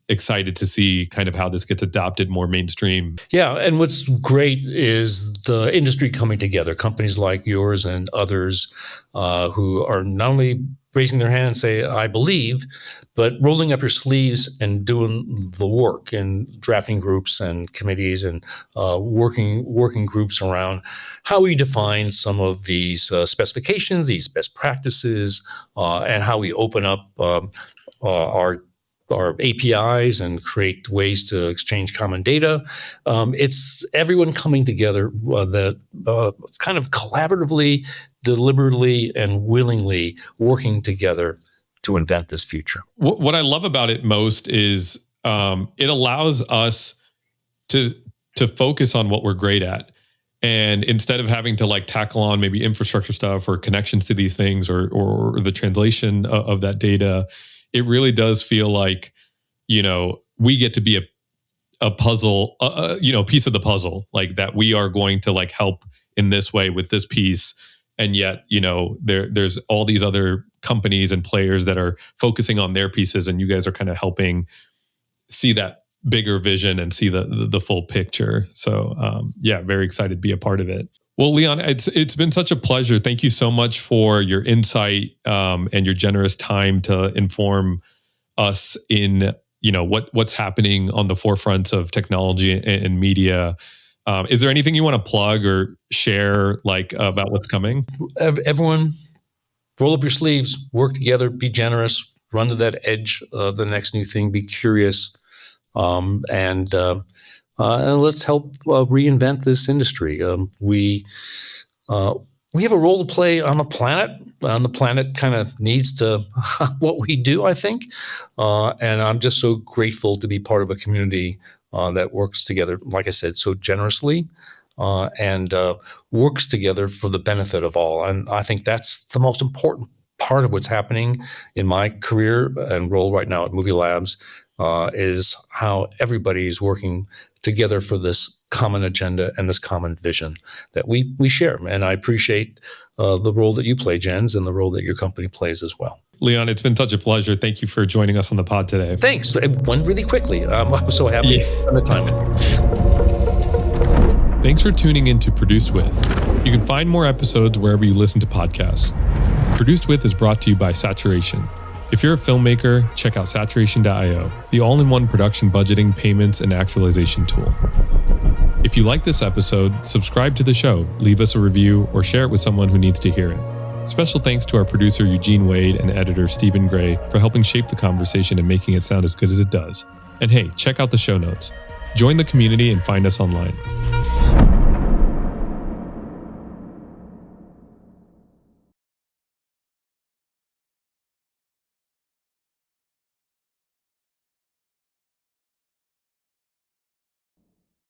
excited to see kind of how this gets adopted more mainstream. Yeah, and what's great is the industry coming together, companies like yours and others who are not only raising their hand and say, I believe, but rolling up your sleeves and doing the work in drafting groups and committees and working groups around how we define some of these specifications, these best practices, and how we open up our APIs and create ways to exchange common data. It's everyone coming together that kind of collaboratively, deliberately, and willingly working together to invent this future. What I love about it most is it allows us to focus on what we're great at. And instead of having to like tackle on maybe infrastructure stuff or connections to these things or the translation of that data, it really does feel like, we get to be a puzzle, piece of the puzzle, like that we are going to like help in this way with this piece. And yet, there's all these other companies and players that are focusing on their pieces, and you guys are kind of helping see that bigger vision and see the full picture. So, very excited to be a part of it. Well, Leon, it's been such a pleasure. Thank you so much for your insight and your generous time to inform us in what's happening on the forefronts of technology and media. Is there anything you want to plug or share about what's coming? Everyone, roll up your sleeves, work together, be generous, run to that edge of the next new thing, be curious, and let's help reinvent this industry. We have a role to play on the planet. The planet kind of needs to what we do, I think. And I'm just so grateful to be part of a community that works together, like I said, so generously and works together for the benefit of all. And I think that's the most important part of what's happening in my career and role right now at MovieLabs is how everybody is working together for this common agenda and this common vision that we share. And I appreciate the role that you play, Jens, and the role that your company plays as well. Leon, it's been such a pleasure. Thank you for joining us on the pod today. Thanks. One really quickly. I'm so happy to spend the time with you. Thanks for tuning in to Produced With. You can find more episodes wherever you listen to podcasts. Produced With is brought to you by Saturation. If you're a filmmaker, check out saturation.io, the all-in-one production budgeting, payments, and actualization tool. If you like this episode, subscribe to the show, leave us a review, or share it with someone who needs to hear it. Special thanks to our producer Eugene Wade and editor Stephen Gray for helping shape the conversation and making it sound as good as it does. And hey, check out the show notes. Join the community and find us online.